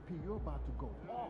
MP, you're about to go off.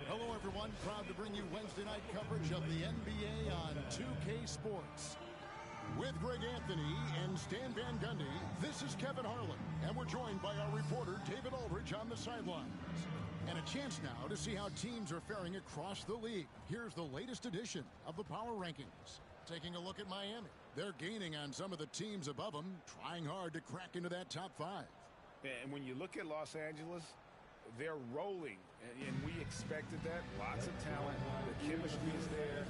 Hello, everyone. Proud to bring you Wednesday night coverage of the NBA on 2K Sports. With Greg Anthony and Stan Van Gundy, this is Kevin Harlan, and we're joined by our reporter, David Aldridge, on the sidelines. And a chance now to see how teams are faring across the league. Here's the latest edition of the Power Rankings. Taking a look at Miami. They're gaining on some of the teams above them, trying hard to crack into that top five. And when you look at Los Angeles, they're rolling, and we expected that. Lots of talent, the chemistry is there,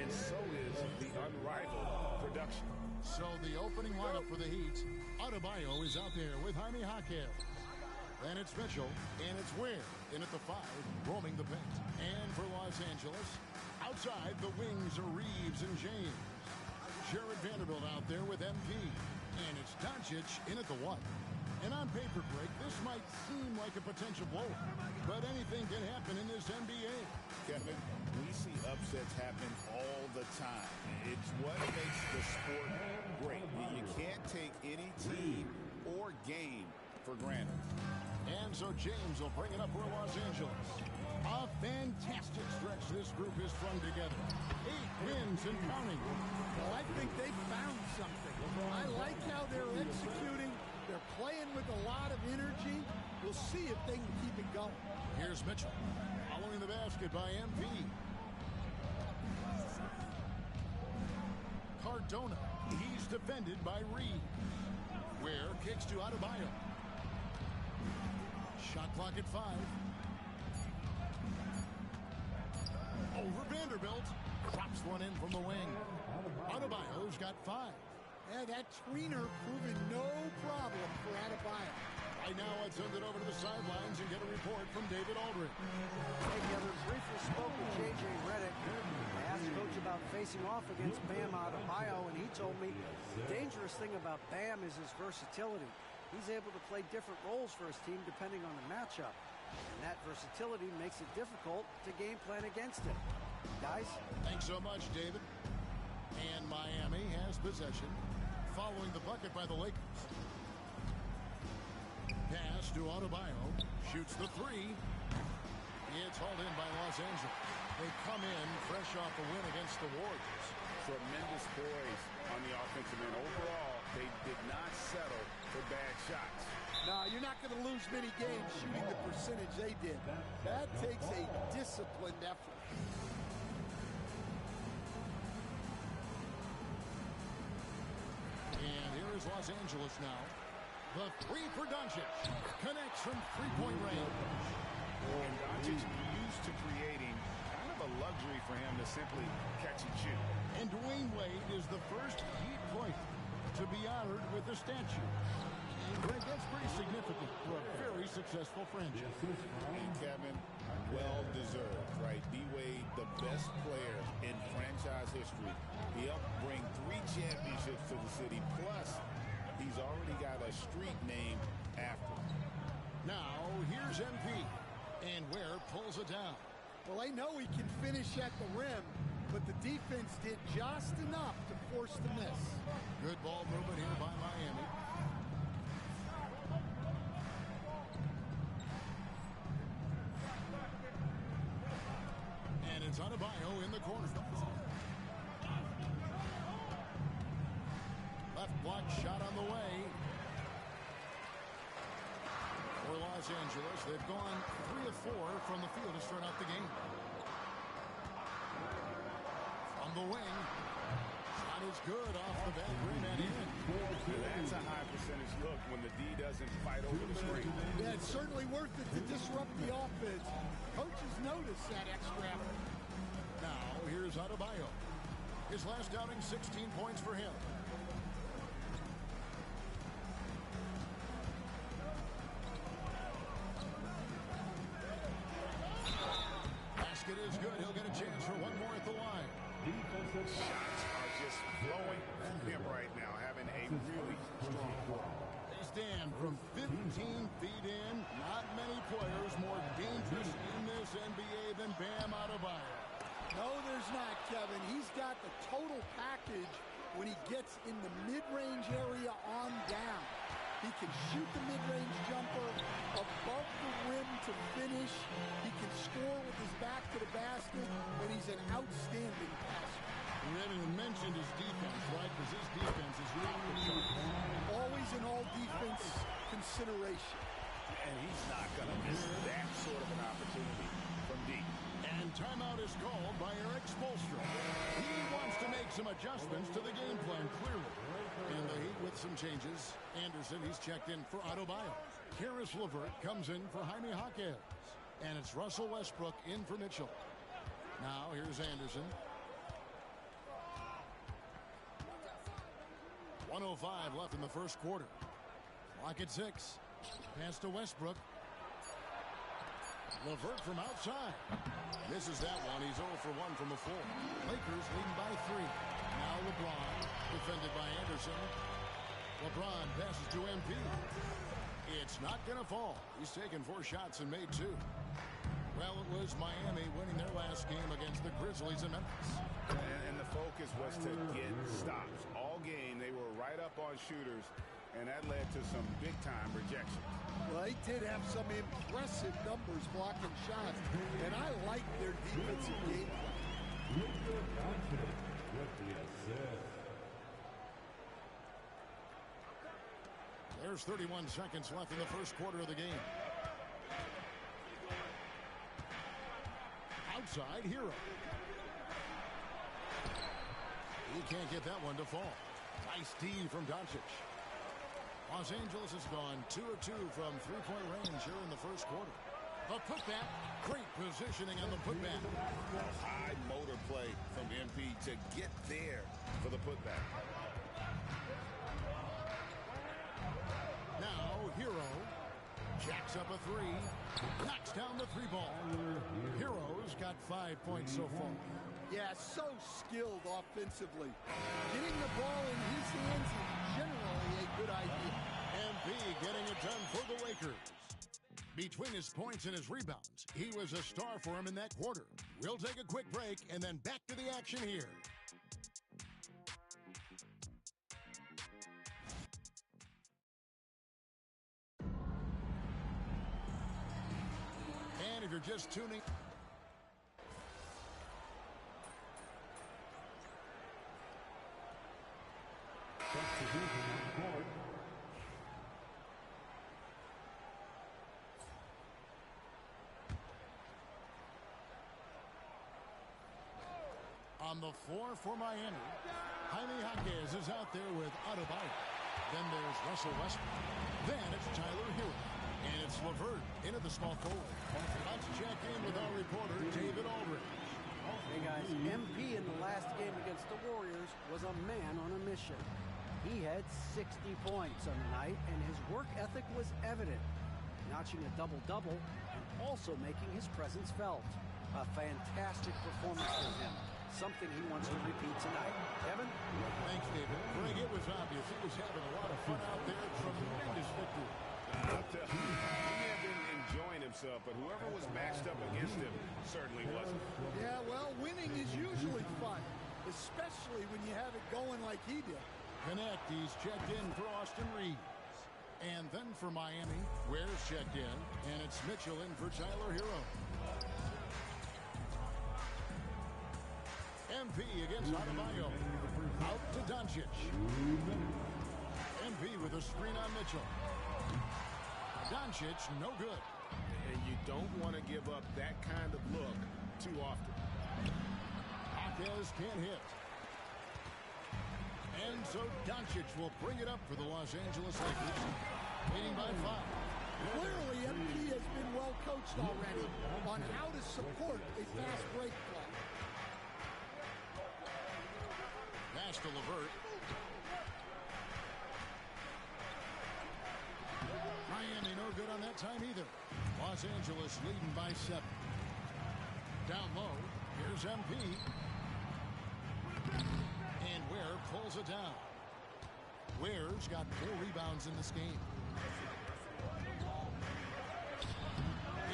and so is the unrivaled production. So the opening lineup for the Heat, Adebayo is out there with Jaime Jaquez. Then it's Mitchell, and it's Ware in at the 5, roaming the paint. And for Los Angeles, outside the wings are Reeves and James. Jared Vanderbilt out there with MP. And it's Doncic in at the 1. And on paper, Greg, this might seem like a potential blow, but anything can happen in this NBA. Kevin, we see upsets happen all the time. It's what makes the sport great. You can't take any team or game for granted. And so James will bring it up for Los Angeles. A fantastic stretch this group has strung together. 8 wins and counting. Well, I think they found something. I like how they're executing. They're playing with a lot of energy. We'll see if they can keep it going. Here's Mitchell. Following the basket by MP. Cardona. He's defended by Reed. Ware kicks to Adebayo. Shot clock at 5. Over Vanderbilt. Drops one in from the wing. Adebayo's got 5. Yeah, that tweener proving no problem for Adebayo. Right now, I'd send it over to the sidelines and get a report from David Aldridge. Hey, Kevin, briefly spoke with J.J. Redick. I asked Coach about facing off against Bam Adebayo, and he told me the dangerous thing about Bam is his versatility. He's able to play different roles for his team depending on the matchup. And that versatility makes it difficult to game plan against him. Guys? Thanks so much, David. And Miami has possession following the bucket by the Lakers. Pass to Adebayo. Shoots the 3. It's hauled in by Los Angeles. They come in fresh off the win against the Warriors. Tremendous poise on the offensive end. Overall, they did not settle for bad shots. No, you're not going to lose many games shooting the percentage they did. That takes a disciplined effort. And here is Los Angeles now. The 3 for Doncic. Connects from three-point range. And Doncic used to creating kind of a luxury for him to simply catch and shoot. And Dwayne Wade is the first Heat player to be honored with a statue. And Greg, that's pretty significant for a very successful franchise. And Kevin, well deserved, right? D-Wade, the best player in franchise history. He helped bring 3 championships to the city. Plus, he's already got a street named after him. Now, here's MP. And Ware pulls it down. Well, I know he can finish at the rim, but the defense did just enough to force the miss. Good ball movement here by Miami. And it's Adebayo in the corner. Left block shot on the way. For Los Angeles, they've gone 3 of 4 from the field to start out the game. From the wing. Shot is good off the back rim and in. That's a high percentage look when the D doesn't fight over the screen. Yeah, it's certainly worth it to disrupt the offense. Coaches notice that extra effort. Now, here's Adebayo. His last outing, 16 points for him. Basket is good. He'll get a chance for one more at the line. Shots are just flowing from him right now, having a really strong quarter. They stand from 15 feet in. Not many players more dangerous in this NBA than Bam Adebayo. No, there's not, Kevin. He's got the total package when he gets in the mid-range area on down. He can shoot the mid-range jumper above the rim to finish. He can score with his back to the basket, and he's an outstanding passer. We haven't mentioned his defense, right? Because his defense is really good. Always an all-defense consideration. And he's not going to miss that sort of an opportunity from deep. And timeout is called by Eric Spoelstra. He wants to make some adjustments to the game plan, clearly. And the Heat with some changes. Anderson, he's checked in for Adebayo. Karis LeVert comes in for Jaime Jaquez. And it's Russell Westbrook in for Mitchell. Now, here's Anderson. 1:05 left in the first quarter. Clock at 6. Pass to Westbrook. LeVert from outside. Misses that one. He's 0 for 1 from the floor. Lakers leading by 3. Now LeBron, defended by Anderson. LeBron passes to MP. It's not going to fall. He's taken 4 shots and made 2. Well, it was Miami winning their last game against the Grizzlies in Memphis. And the focus was to get stops. All game, they were right up on shooters, and that led to some big-time rejections. Well, they did have some impressive numbers blocking shots, and I like their defensive game plan. There's 31 seconds left in the first quarter of the game. Outside, Hero. He can't get that one to fall. Nice D from Doncic. Los Angeles has gone 2 of 2 from three-point range here in the first quarter. The putback, great positioning on the putback. High motor play from MP to get there for the putback. Now, Hero jacks up a 3, knocks down the 3 ball. Hero's got 5 points so far. Yeah, so skilled offensively. Getting the ball in his hands is generally a good idea. MP getting it done for the Lakers. Between his points and his rebounds, he was a star for him in that quarter. We'll take a quick break and then back to the action here. And if you're just tuning... On the floor for Miami, Jaime Jaquez is out there with Adebayo. Then there's Russell Westbrook. Then it's Tyler Hero. And it's LeVert into the small forward. Let's check in with our reporter, David Aldridge. Hey guys, MP in the last game against the Warriors was a man on a mission. He had 60 points on the night, and his work ethic was evident, notching a double-double and also making his presence felt. A fantastic performance from him. Something he wants to repeat tonight. Kevin? Thanks, David. Greg, it was obvious he was having a lot of fun out there. Tremendous victory. He may have been enjoying himself, but whoever was matched up against him certainly wasn't. Yeah, well, winning is usually fun, especially when you have it going like he did. Connect, he's checked in for Austin Reeves. And then for Miami, Ware's checked in, and it's Mitchell in for Tyler Hero. MP against Adebayo. Out to Doncic. MP with a screen on Mitchell. Doncic, no good. And you don't want to give up that kind of look too often. Jaquez can't hit. And so Doncic will bring it up for the Los Angeles Lakers, leading by 5. Clearly, MP has been well coached already on how to support a fast break play. Pass to LeVert. Miami no good on that time either. Los Angeles leading by 7. Down low, here's MP. And Ware pulls it down. Ware's got 4 rebounds in this game.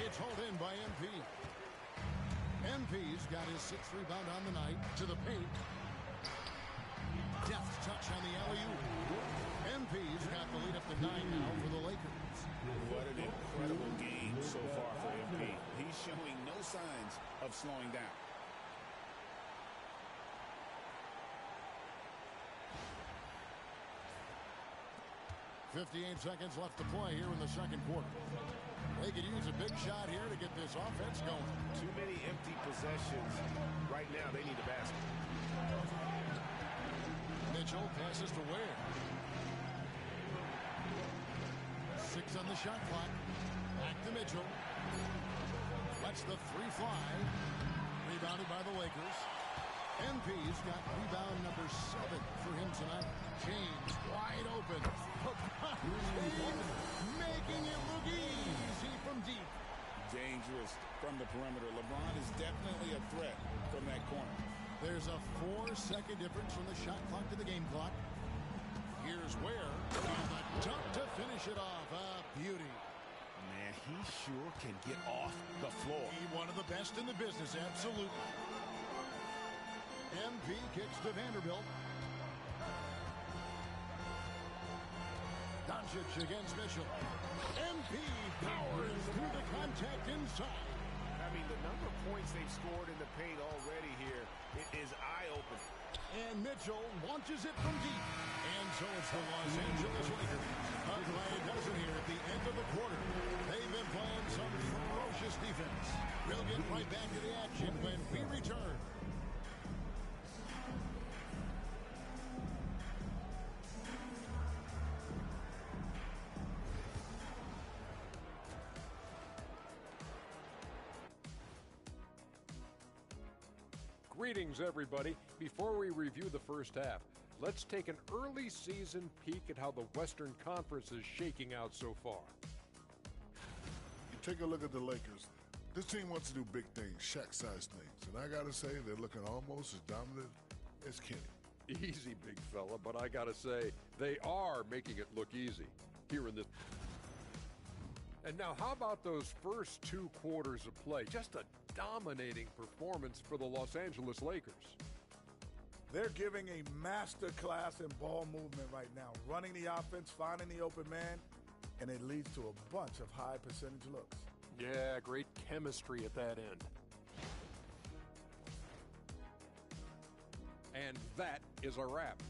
It's hauled in by MP. MP's got his 6th rebound on the night to the paint. Deft touch on the alley-oop. MP's got the lead up to 9 now for the Lakers. What an incredible game so far for MP. He's showing no signs of slowing down. .58 seconds left to play here in the second quarter. They could use a big shot here to get this offense going. Too many empty possessions. Right now, they need a basket. Mitchell passes to Ware. 6 on the shot clock. Back to Mitchell. Lets the 3 fly. Rebounded by the Lakers. MP's got rebound number 7 for him tonight. James wide open. Making it look easy from deep. Dangerous from the perimeter. LeBron is definitely a threat from that corner. There's a 4-second difference from the shot clock to the game clock. Here's Ware. And the dunk to finish it off. A Beauty. Man, he sure can get off the floor. One of the best in the business, absolutely. MP kicks to Vanderbilt. Doncic against Mitchell. MP powers through the contact inside. I mean, the number of points they've scored in the paint already here is eye-opening. And Mitchell launches it from deep. And so it's the Los Angeles Lakers. Up by a dozen here at the end of the quarter. They've been playing some ferocious defense. We'll get right back to the action when we return. Greetings, everybody. Before we review the first half, let's take an early season peek at how the Western Conference is shaking out so far. You take a look at the Lakers. This team wants to do big things, Shaq-sized things. And I got to say, they're looking almost as dominant as Kenny. Easy, big fella, but I gotta say, they are making it look easy here in this. And now, how about those first 2 quarters of play? Just a dominating performance for the Los Angeles Lakers. They're giving a master class in ball movement right now, running the offense, finding the open man, and it leads to a bunch of high percentage looks. Yeah, great chemistry at that end. And that is a wrap.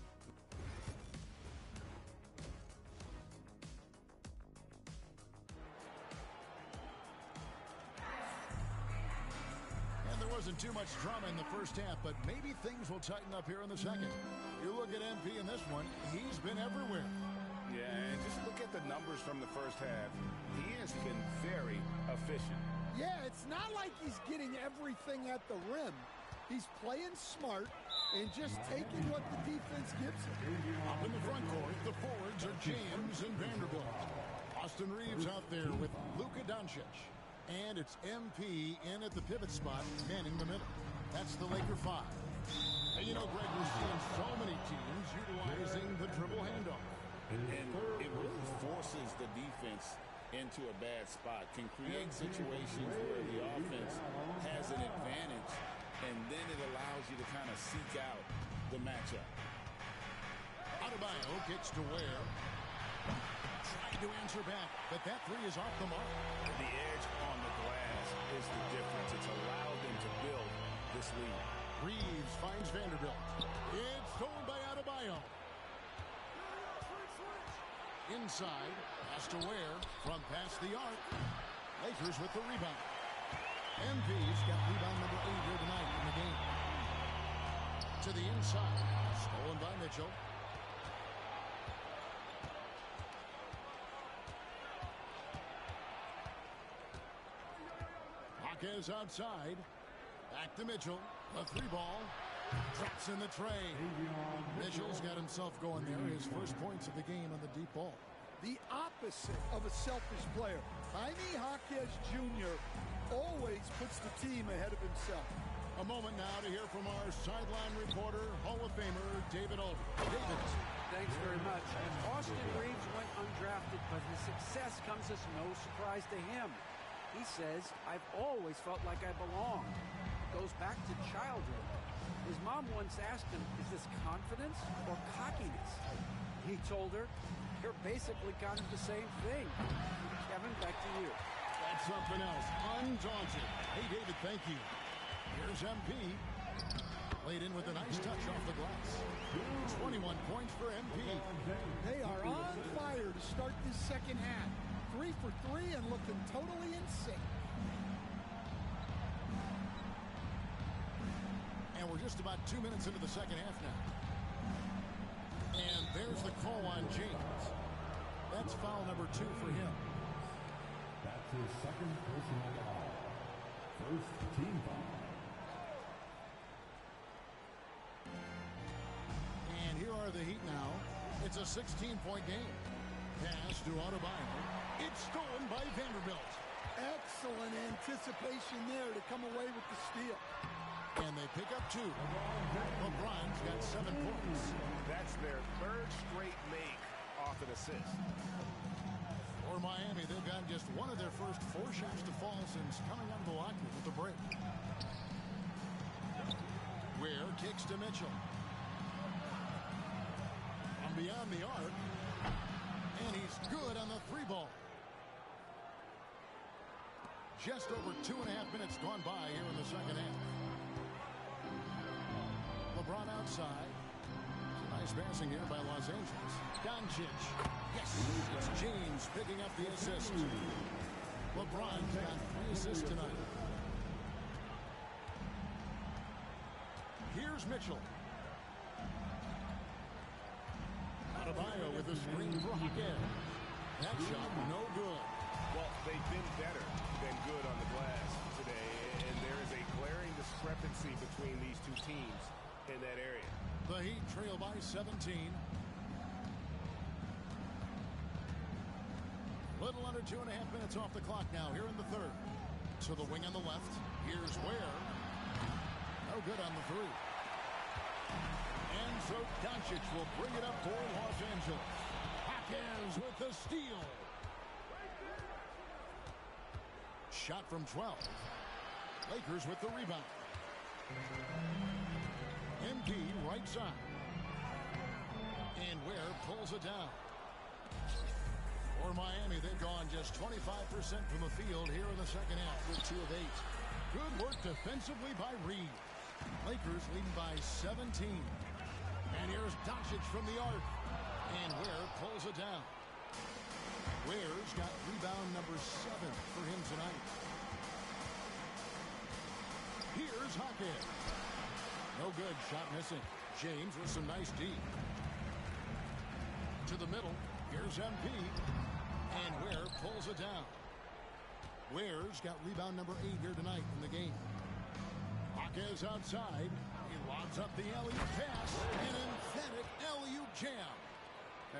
Wasn't too much drama in the first half, but maybe things will tighten up here in the second. You look at MP in this one, he's been everywhere. Yeah, and just look at the numbers from the first half. He has been very efficient. Yeah, it's not like he's getting everything at the rim. He's playing smart and just taking what the defense gives him. Up in the front court, the forwards are James and Vanderbilt. Austin Reeves out there with Luka Doncic. And it's MP in at the pivot spot, manning the middle. That's the Laker 5. And you know, Greg, we're seeing so many teams utilizing the dribble handoff. And it really forces the defense into a bad spot, can create situations where the offense has an advantage, and then it allows you to kind of seek out the matchup. Adebayo gets to Ware. Trying to answer back, but that three is off the mark. The edge on the glass is the difference. It's allowed them to build this lead. Reeves finds Vanderbilt. It's stolen by Adebayo. Inside, pass to Ware, from past the arc. Lakers with the rebound. MP's got rebound number 8 here tonight in the game. To the inside, stolen by Mitchell. Is outside. Back to Mitchell. The 3 ball. Drops in the tray. Mitchell's got himself going there. His first points of the game on the deep ball. The opposite of a selfish player. Jaime Jaquez Jr. always puts the team ahead of himself. A moment now to hear from our sideline reporter, Hall of Famer David Aldridge. David. Thanks very much. Austin Reeves went undrafted, but his success comes as no surprise to him. He says, I've always felt like I belong. Goes back to childhood. His mom once asked him, is this confidence or cockiness? He told her, you're basically kind of the same thing. Kevin, back to you. That's something else. Undaunted. Hey, David, thank you. Here's MP. Played in with a nice touch off the glass. 21 points for MP. They are on fire to start this second half. 3 for 3 and looking totally in sync. And we're just about 2 minutes into the second half now. And there's the call on James. That's foul number 2 for him. That's his second personal foul. First team foul. And here are the Heat now. It's a 16-point game. Pass to Adebayo. It's stolen by Vanderbilt. Excellent anticipation there to come away with the steal. And they pick up 2. LeBron's got 7 points. That's their 3rd straight make off an assist. For Miami, they've got just one of their first 4 shots to fall since coming out of the locker room with the break. Ware kicks to Mitchell. From beyond the arc. And he's good on the 3-ball. Just over 2.5 minutes gone by here in the second half. LeBron outside. Nice passing here by Los Angeles. Doncic. Yes, it's James picking up the assist. LeBron's got 3 assists tonight. Here's Mitchell. Adebayo with a screen for Hackett. That shot no good. Well, they've been better than good on the glass today, and there is a glaring discrepancy between these two teams in that area. The Heat trail by 17. Little under 2.5 minutes off the clock now here in the third. To the wing on the left. Here's Ware. No good on the 3. And so Doncic will bring it up for Los Angeles. Hawkins with the steal. Shot from 12. Lakers with the rebound. MP right side. And Ware pulls it down. For Miami, they've gone just 25% from the field here in the second half with 2 of 8. Good work defensively by Reed. Lakers leading by 17. And here's Doncic from the arc. And Ware pulls it down. Ware's got rebound number 7 for him tonight. Here's Hackett. No good. Shot missing. James with some nice D. To the middle. Here's MP. And Ware pulls it down. Ware's got rebound number 8 here tonight in the game. Hackett outside. He lobs up the alley-oop pass. An emphatic alley-oop jam.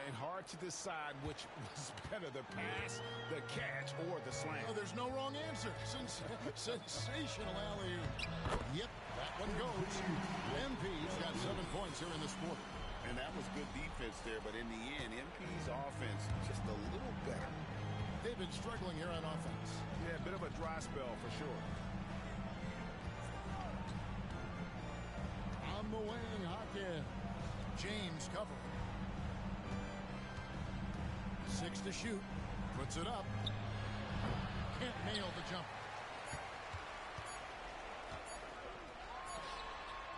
And hard to decide which was better, the pass, the catch, or the slam. Oh, there's no wrong answer. Sensational alley-oop. Yep, that one goes. MP's got 7 points here in this quarter. And that was good defense there, but in the end, MP's offense just a little better. They've been struggling here on offense. Yeah, a bit of a dry spell for sure. On the wing, Hackett. James covering. 6 to shoot. Puts it up. Can't nail the jumper.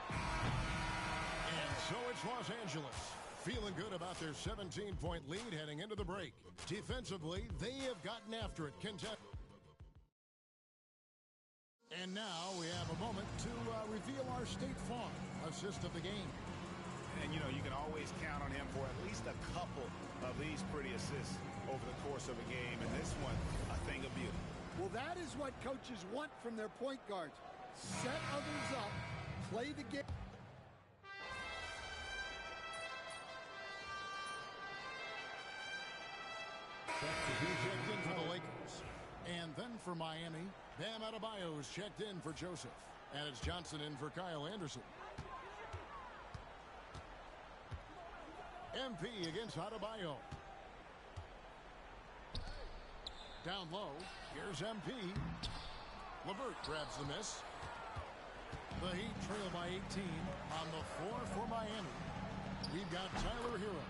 And so it's Los Angeles. Feeling good about their 17-point lead heading into the break. Defensively, they have gotten after it. And now we have a moment to reveal our State Farm assist of the game. And, you know, you can always count on him for at least a couple of these pretty assists over the course of a game. And this one, a thing of beauty. Well, that is what coaches want from their point guards. Set others up, play the game. Checked in for the Lakers. And then for Miami, Bam Adebayo is checked in for Joseph. And it's Johnson in for Kyle Anderson. MP against Adebayo. Down low. Here's MP. LeVert grabs the miss. The Heat trail by 18 on the floor for Miami. We've got Tyler Hero.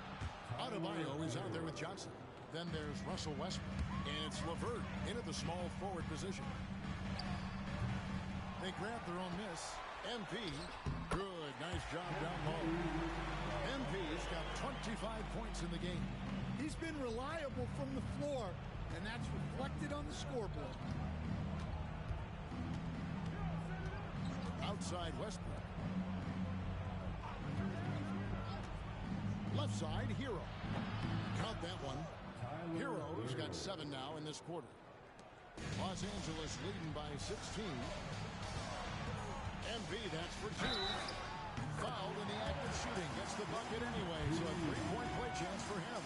Adebayo is out there with Johnson. Then there's Russell Westbrook. And it's LeVert into the small forward position. They grab their own miss. MP. Good. Nice job down low. MP's got 25 points in the game. He's been reliable from the floor, and that's reflected on the scoreboard. Outside Westbrook. Left side, Hero. Count that one. Hero's got 7 now in this quarter. Los Angeles leading by 16. MP, that's for 2. Fouled in the act of shooting. Gets the bucket anyway, so a 3-point play chance for him.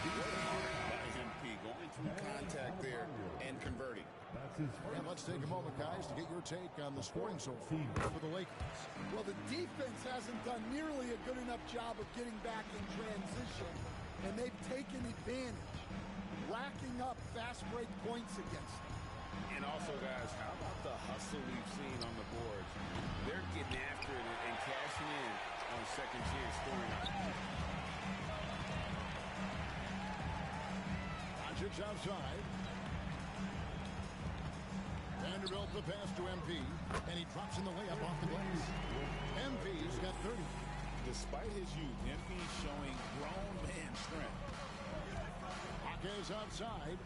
By MP going through contact there and converting. And let's take a moment, guys, to get your take on the scoring so far for the Lakers. Well, the defense hasn't done nearly a good enough job of getting back in transition, and they've taken advantage. racking up fast break points against them. And also, guys, how about the hustle we've seen on the boards? They're getting after it and cashing in on second chance scoring opportunities. Doncic outside. Vanderbilt the pass to MP, and he drops in the layup off the glass. MP's got 30. Despite his youth, MP's showing grown man strength. Jaquez outside.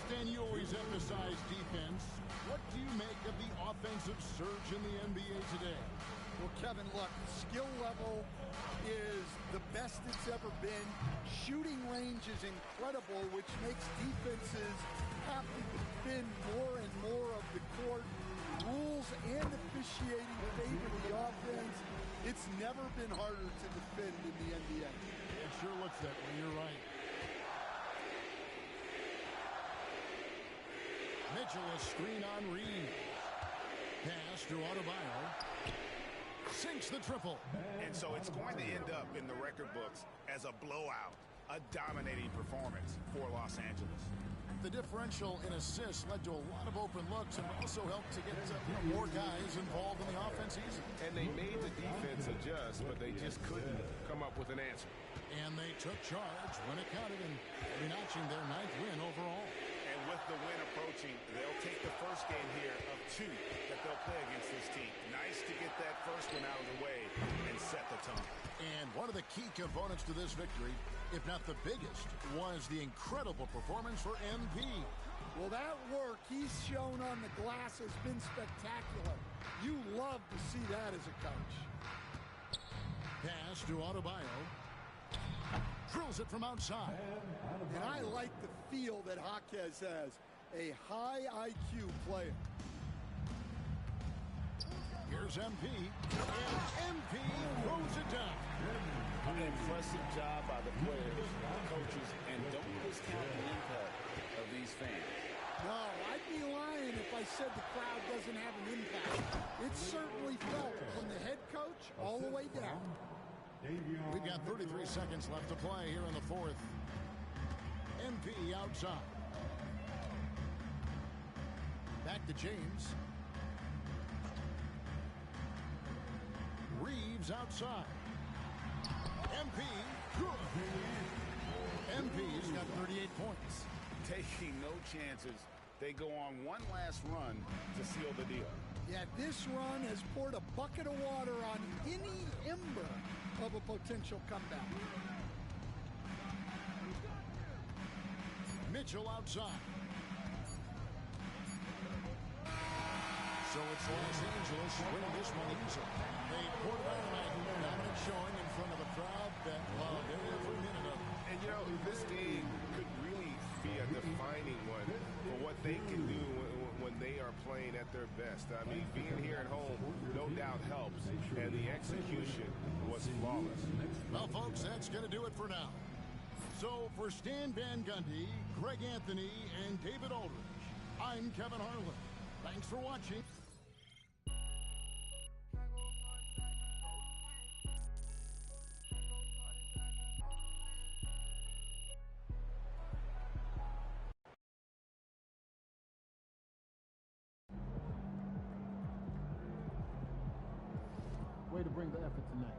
Stan, you always emphasize defense. What do you make of the offensive surge in the NBA today? Well, Kevin, look, the skill level is the best it's ever been. Shooting range is incredible, which makes defenses have to defend more and more of the court. Rules and officiating favor the offense. It's never been harder to defend in the NBA. It sure looks that way. You're right. Mitchell, a screen on Reeves. Pass to Adebayo. Sinks the triple. And so it's going to end up in the record books as a blowout, a dominating performance for Los Angeles. The differential in assists led to a lot of open looks and also helped to get more guys involved in the offense easy. And they made the defense adjust, but they just couldn't come up with an answer. And they took charge when it counted and notching their 9th win overall. And with the win approaching, they'll take the first game here of 2 that they'll play against this team. Nice to get that first one out of the way and set the tone. And one of the key components to this victory, if not the biggest, was the incredible performance for MP. Well, that work he's shown on the glass has been spectacular. You love to see that as a coach. Pass to Adebayo. Drills it from outside. And I like the feel that Jaquez has. A high IQ player. Here's MP. And MP throws it down. An impressive job by the players, the coaches, and don't discount the impact of these fans. No, I'd be lying if I said the crowd doesn't have an impact. It's certainly felt from the head coach all the way down. We've got 33 seconds left to play here in the 4th. MP outside. Back to James. Reeves outside. MP. MP's got 38 points. Taking no chances. They go on one last run to seal the deal. Yeah, this run has poured a bucket of water on any ember of a potential comeback. Mitchell outside. So it's Los Angeles winning this one easily. They poured it on tonight. Dominant showing in front of a crowd that loved every minute of it. And you know, this game could really be a defining one for what they can do when they are playing at their best. I mean, being here at home no doubt helps, and the execution was flawless. Well, folks, that's going to do it for now. So for Stan Van Gundy, Greg Anthony, and David Aldridge, I'm Kevin Harlan. Thanks for watching. Way to bring the effort tonight.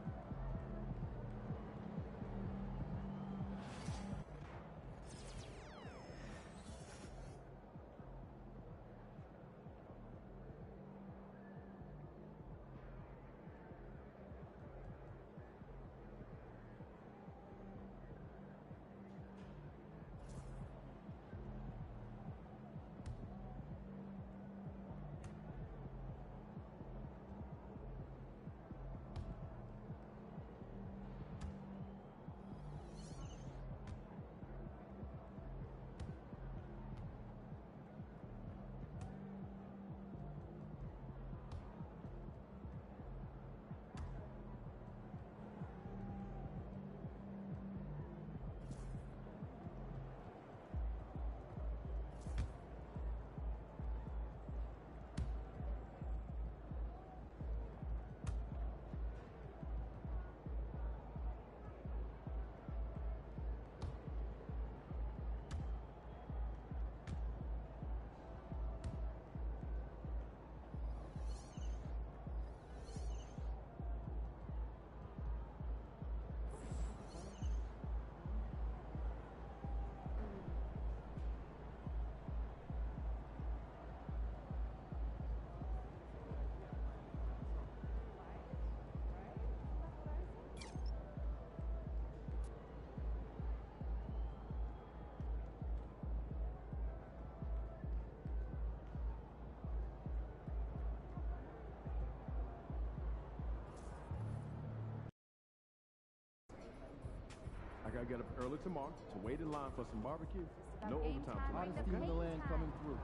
gotta get up early tomorrow to wait in line for some barbecue. No game overtime time. tonight. Game Land time. coming through.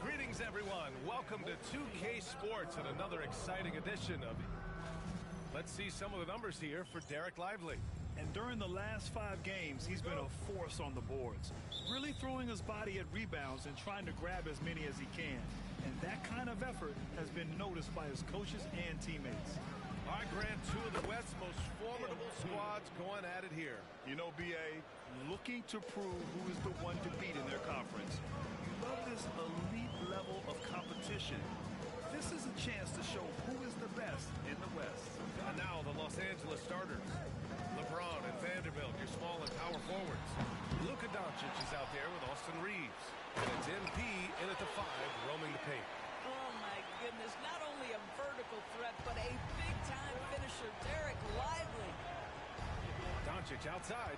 Greetings, everyone. Welcome to 2K Sports and another exciting edition of Let's see some of the numbers here for Derek Lively. And during the last 5 games, he's been a force on the boards, really throwing his body at rebounds and trying to grab as many as he can. And that kind of effort has been noticed by his coaches and teammates. All right, Grant, 2 of the West's most formidable squads going at it here. You know, B.A., looking to prove who is the one to beat in their conference. You love this elite level of competition. This is a chance to show who is the best in the West. And now the Los Angeles starters. LeBron and Vanderbilt, your small and power forwards. Luka Doncic is out there with Austin Reeves. And it's MP in at the 5, roaming the paint. Oh, my goodness. Not only a vertical threat, but a big-time finisher, Derek Lively. Doncic outside.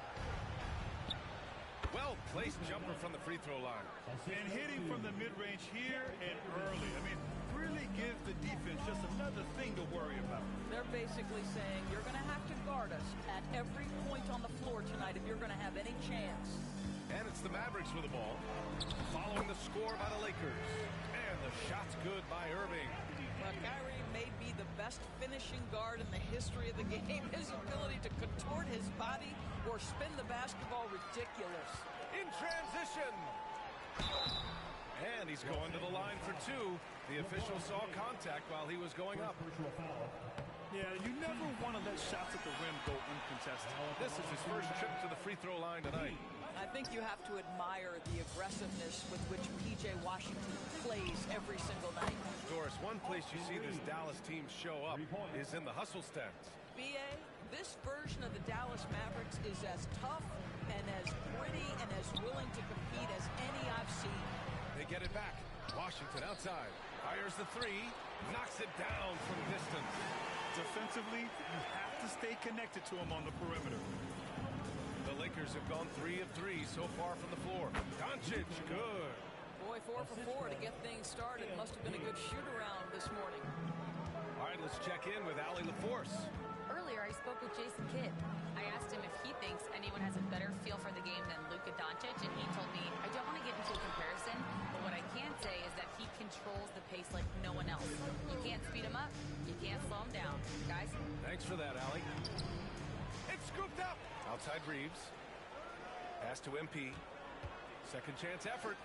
Well-placed jumper from the free throw line. And hitting from the mid-range here and early. I mean, really give the defense just another thing to worry about. They're basically saying you're going to have to guard us at every point on the floor tonight if you're going to have any chance. And it's the Mavericks with the ball. Following the score by the Lakers. And the shot's good by Irving. Well, Kyrie may be the best finishing guard in the history of the game. His ability to contort his body or spin the basketball, ridiculous. In transition. And he's going to the line for 2. The official saw contact while he was going up. Yeah, you never want to let shots at the rim go uncontested. This is his first trip to the free throw line tonight. I think you have to admire the aggressiveness with which P.J. Washington plays every single night. Doris, one place you see this Dallas team show up is in the hustle stats. B.A., this version of the Dallas Mavericks is as tough and as gritty and as willing to compete as any I've seen. They get it back. Washington outside. Fires the 3. Knocks it down from distance. Defensively, you have to stay connected to him on the perimeter. The Lakers have gone 3 of 3 so far from the floor. Doncic, good. Boy, 4 for 4 to get things started. Must have been a good shoot-around this morning. All right, let's check in with Allie LaForce. Earlier, I spoke with Jason Kidd. I asked him if he thinks anyone has a better feel for the game than Luka Doncic, and he told me, I don't want to get into a comparison, but what I can say is that he controls the pace like no one else. You can't speed him up. You can't slow him down. Guys? Thanks for that, Allie. It's scooped up. Outside Reeves. Pass to MP. Second chance effort.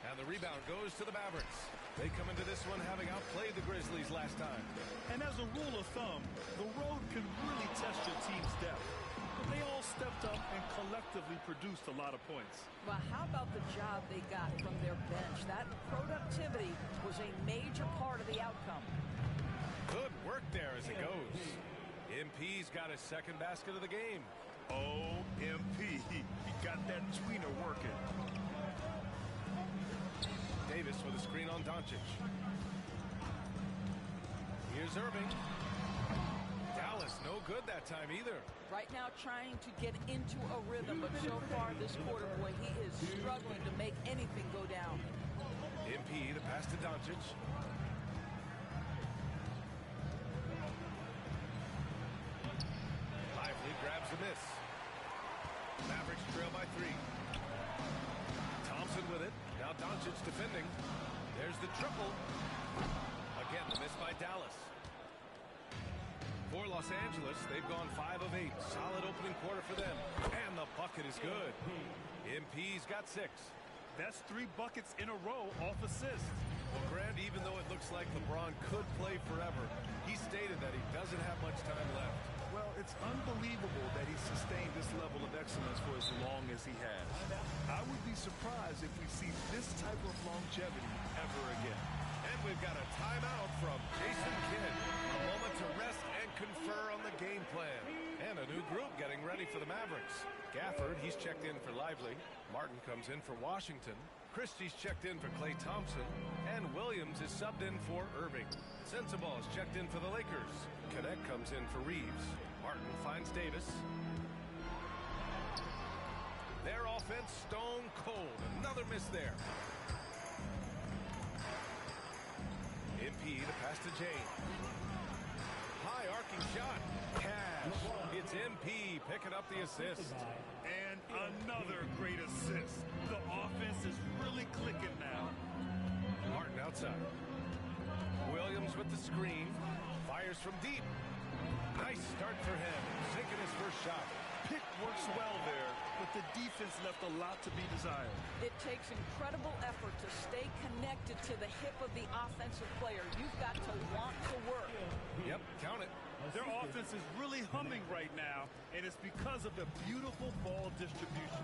And the rebound goes to the Mavericks. They come into this one having outplayed the Grizzlies last time. And as a rule of thumb, the road can really test your team's depth. But they all stepped up and collectively produced a lot of points. Well, how about the job they got from their bench? That productivity was a major part of the outcome. Good work there as it goes. MP's got his second basket of the game. Oh, MP. He got that tweener working. Davis with a screen on Doncic. Here's Irving. Dallas no good that time either. Right now trying to get into a rhythm, but so far this quarter, boy, he is struggling to make anything go down. MP, the pass to Doncic. Lively to miss. Mavericks trail by 3. Thompson with it. Now Doncic defending. There's the triple. Again, the miss by Dallas. For Los Angeles, they've gone 5 of 8. Solid opening quarter for them. And the bucket is good. MP's got 6. That's 3 buckets in a row off assists. Well, Grant, even though it looks like LeBron could play forever, he stated that he doesn't have much time left. Well, it's unbelievable that he sustained this level of excellence for as long as he has. I would be surprised if we see this type of longevity ever again. And we've got a timeout from Jason Kidd. A moment to rest and confer on the game plan. And a new group getting ready for the Mavericks. Gafford, he's checked in for Lively. Martin comes in for Washington. Christie's checked in for Klay Thompson. And Williams is subbed in for Irving. Sensabaugh is checked in for the Lakers. Cadet comes in for Reeves. Martin finds Davis. Their offense stone cold. Another miss there. MP, the pass to Jane. High arcing shot. Cash. It's MP picking up the assist. And another great assist. The offense is really clicking now. Martin outside. Williams with the screen. Fires from deep. Nice start for him. Sinking his first shot. Pick works well there, but the defense left a lot to be desired. It takes incredible effort to stay connected to the hip of the offensive player. You've got to want to work. Yep, count it. Their offense is really humming right now, and it's because of the beautiful ball distribution.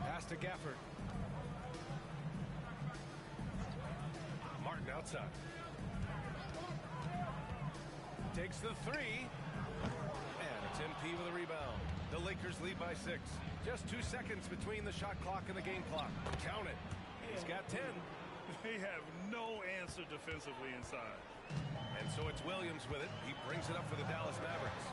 Pass to Gafford. Martin outside. Takes the 3. And it's MP with a rebound. The Lakers lead by 6. Just 2 seconds between the shot clock and the game clock. Count it. He's got 10. They have no answer defensively inside. And so it's Williams with it. He brings it up for the Dallas Mavericks.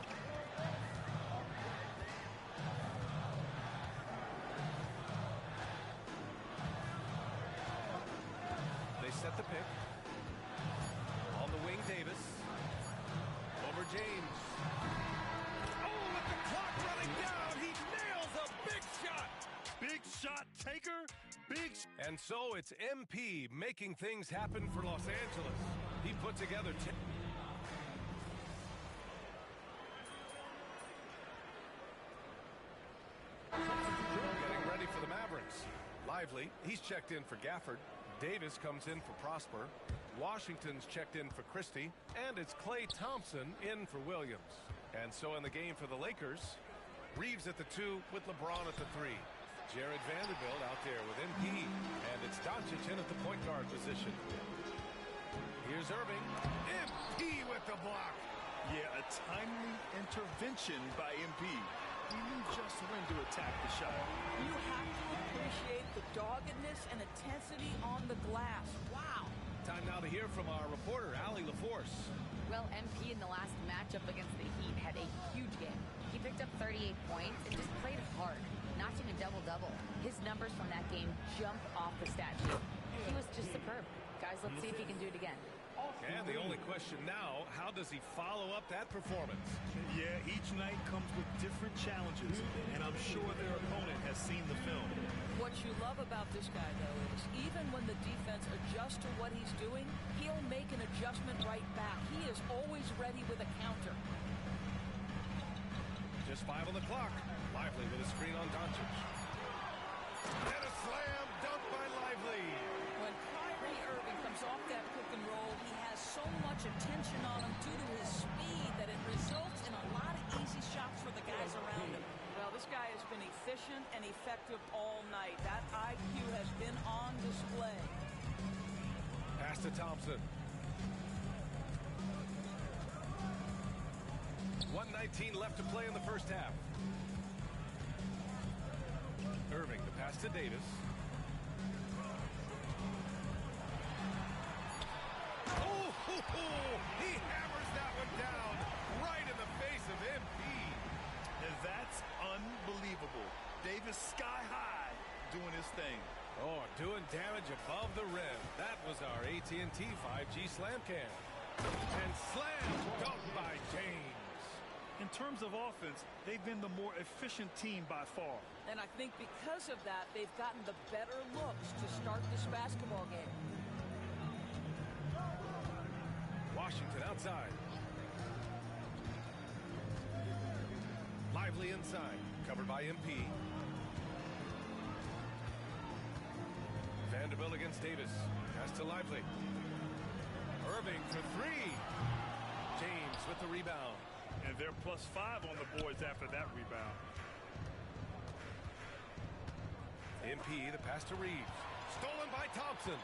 They set the pick. On the wing, Davis. Over James. Oh, with the clock running down, he nails a big shot. Big shot taker. And so it's MP making things happen for Los Angeles. He put together 10. Getting ready for the Mavericks. Lively, he's checked in for Gafford. Davis comes in for Prosper. Washington's checked in for Christie. And it's Klay Thompson in for Williams. And so in the game for the Lakers, Reeves at the 2 with LeBron at the 3. Jared Vanderbilt out there with MP. And it's Doncic in at the point guard position. Here's Irving. MP with the block. Yeah, a timely intervention by MP. He knew just when to attack the shot. You have to appreciate the doggedness and intensity on the glass. Wow. Time now to hear from our reporter, Allie LaForce. Well, MP in the last matchup against the Heat had a huge game. He picked up 38 points and just played hard, notching a double-double. His numbers from that game jumped off the stat sheet. He was just superb. Guys, let's see if he can do it again. And the only question now, how does he follow up that performance? Yeah, each night comes with different challenges, and I'm sure their opponent has seen the film. What you love about this guy, though, is even when the defense adjusts to what he's doing, he'll make an adjustment right back. He is always ready with a counter. Just 5 on the clock. Lively with a screen on Doncic. And a slam dunk by Lively. When Kyrie Irving comes off that pick and roll, he has so much attention on him due to his speed that it results in a lot of easy shots for the guys around him. Well, this guy has been efficient and effective all night. That IQ has been on display. Pass to Thompson. 1:19 left to play in the first half. Irving, the pass to Davis. Oh, he hammers that one down right in the face of MP. And that's unbelievable. Davis sky high doing his thing. Oh, doing damage above the rim. That was our AT&T 5G slam cam. And slam dunk by James. In terms of offense, they've been the more efficient team by far. And I think because of that, they've gotten the better looks to start this basketball game. Washington outside. Lively inside, covered by MP. Vanderbilt against Davis. Pass to Lively. Irving for three. James with the rebound. And they're +5 on the boards after that rebound. MP, the pass to Reeves. Stolen by Thompson.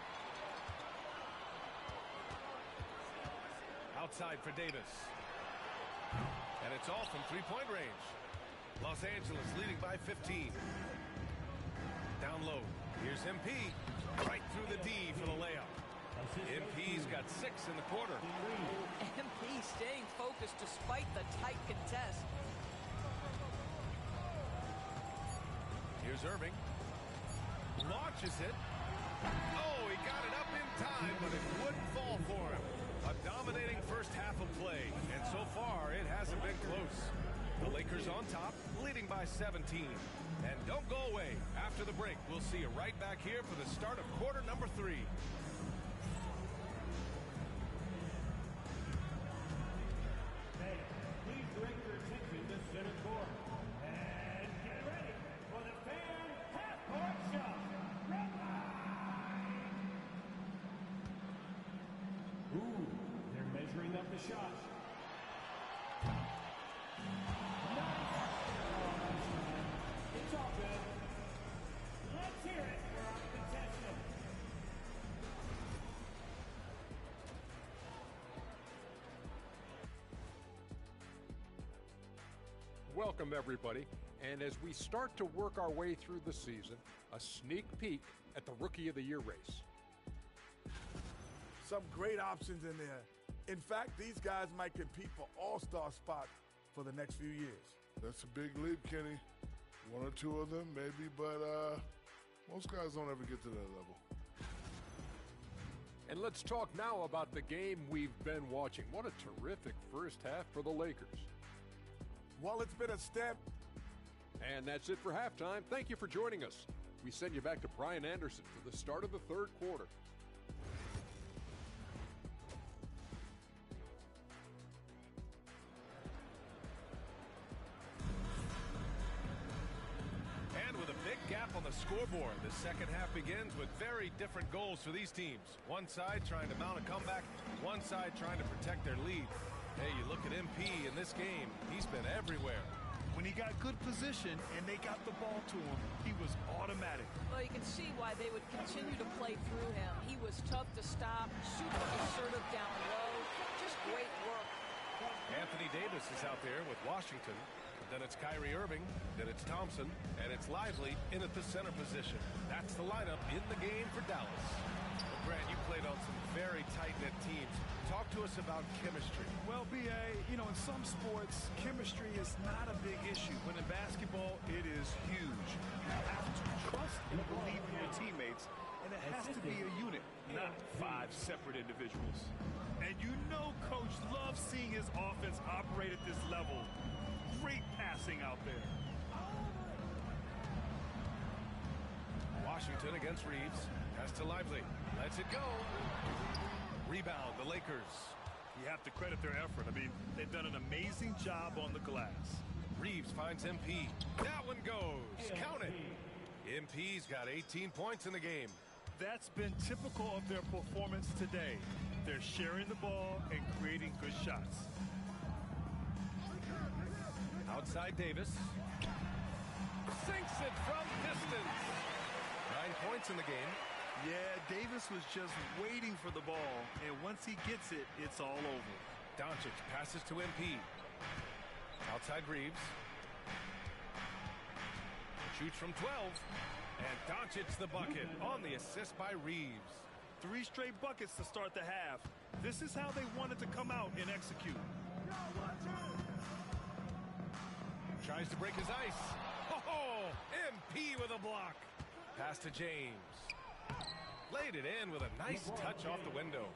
Outside for Davis. And it's all from three-point range. Los Angeles leading by 15. Down low. Here's MP. Right through the D for the layup. MP's got 6 in the quarter. MP staying focused despite the tight contest. Here's Irving. Launches it. Oh, he got it up in time, but it wouldn't fall for him. A dominating first half of play, and so far it hasn't been close. The Lakers on top, leading by 17. And don't go away. After the break, we'll see you right back here for the start of quarter number 3. Please direct your attention to center court. And get ready for the fan half-court shot. Ooh, they're measuring up the shot. It's all good. Let's hear it for our contestant. Welcome, everybody. And as we start to work our way through the season, a sneak peek at the Rookie of the Year race. Some great options in there. In fact, these guys might compete for all-star spots for the next few years. That's a big leap, Kenny. 1 or 2 of them, maybe, but most guys don't ever get to that level. And let's talk now about the game we've been watching. What a terrific first half for the Lakers. Well, it's been a step. And that's it for halftime. Thank you for joining us. We send you back to Brian Anderson for the start of the third quarter. On the scoreboard, the second half begins with very different goals for these teams. One side trying to mount a comeback, one side trying to protect their lead. Hey, you look at MP in this game, he's been everywhere. When he got good position and they got the ball to him, he was automatic. Well, you can see why they would continue to play through him. He was tough to stop, super assertive down low, just great work. Anthony Davis is out there with Washington. Then it's Kyrie Irving, then it's Thompson, and it's Lively in at the center position. That's the lineup in the game for Dallas. Well, Grant, you played on some very tight-knit teams. Talk to us about chemistry. Well, B.A., in some sports, chemistry is not a big issue. But in basketball, it is huge. You have to trust and believe in your teammates, and it has to be a unit, not 5 separate individuals. And Coach loves seeing his offense operate at this level. Great passing out there. Washington against Reeves. Pass to Lively. Lets it go. Rebound, the Lakers. You have to credit their effort. I mean, they've done an amazing job on the glass. Reeves finds MP. That one goes. Count it. MP's got 18 points in the game. That's been typical of their performance today. They're sharing the ball and creating good shots. Outside Davis. Sinks it from distance. 9 points in the game. Yeah, Davis was just waiting for the ball, and once he gets it, it's all over. Doncic passes to MP. Outside Reeves. Shoots from 12. And Doncic the bucket on the assist by Reeves. 3 straight buckets to start the half. This is how they wanted to come out and execute. Tries to break his ice. Oh, MP with a block. Pass to James. Laid it in with a nice touch off the window.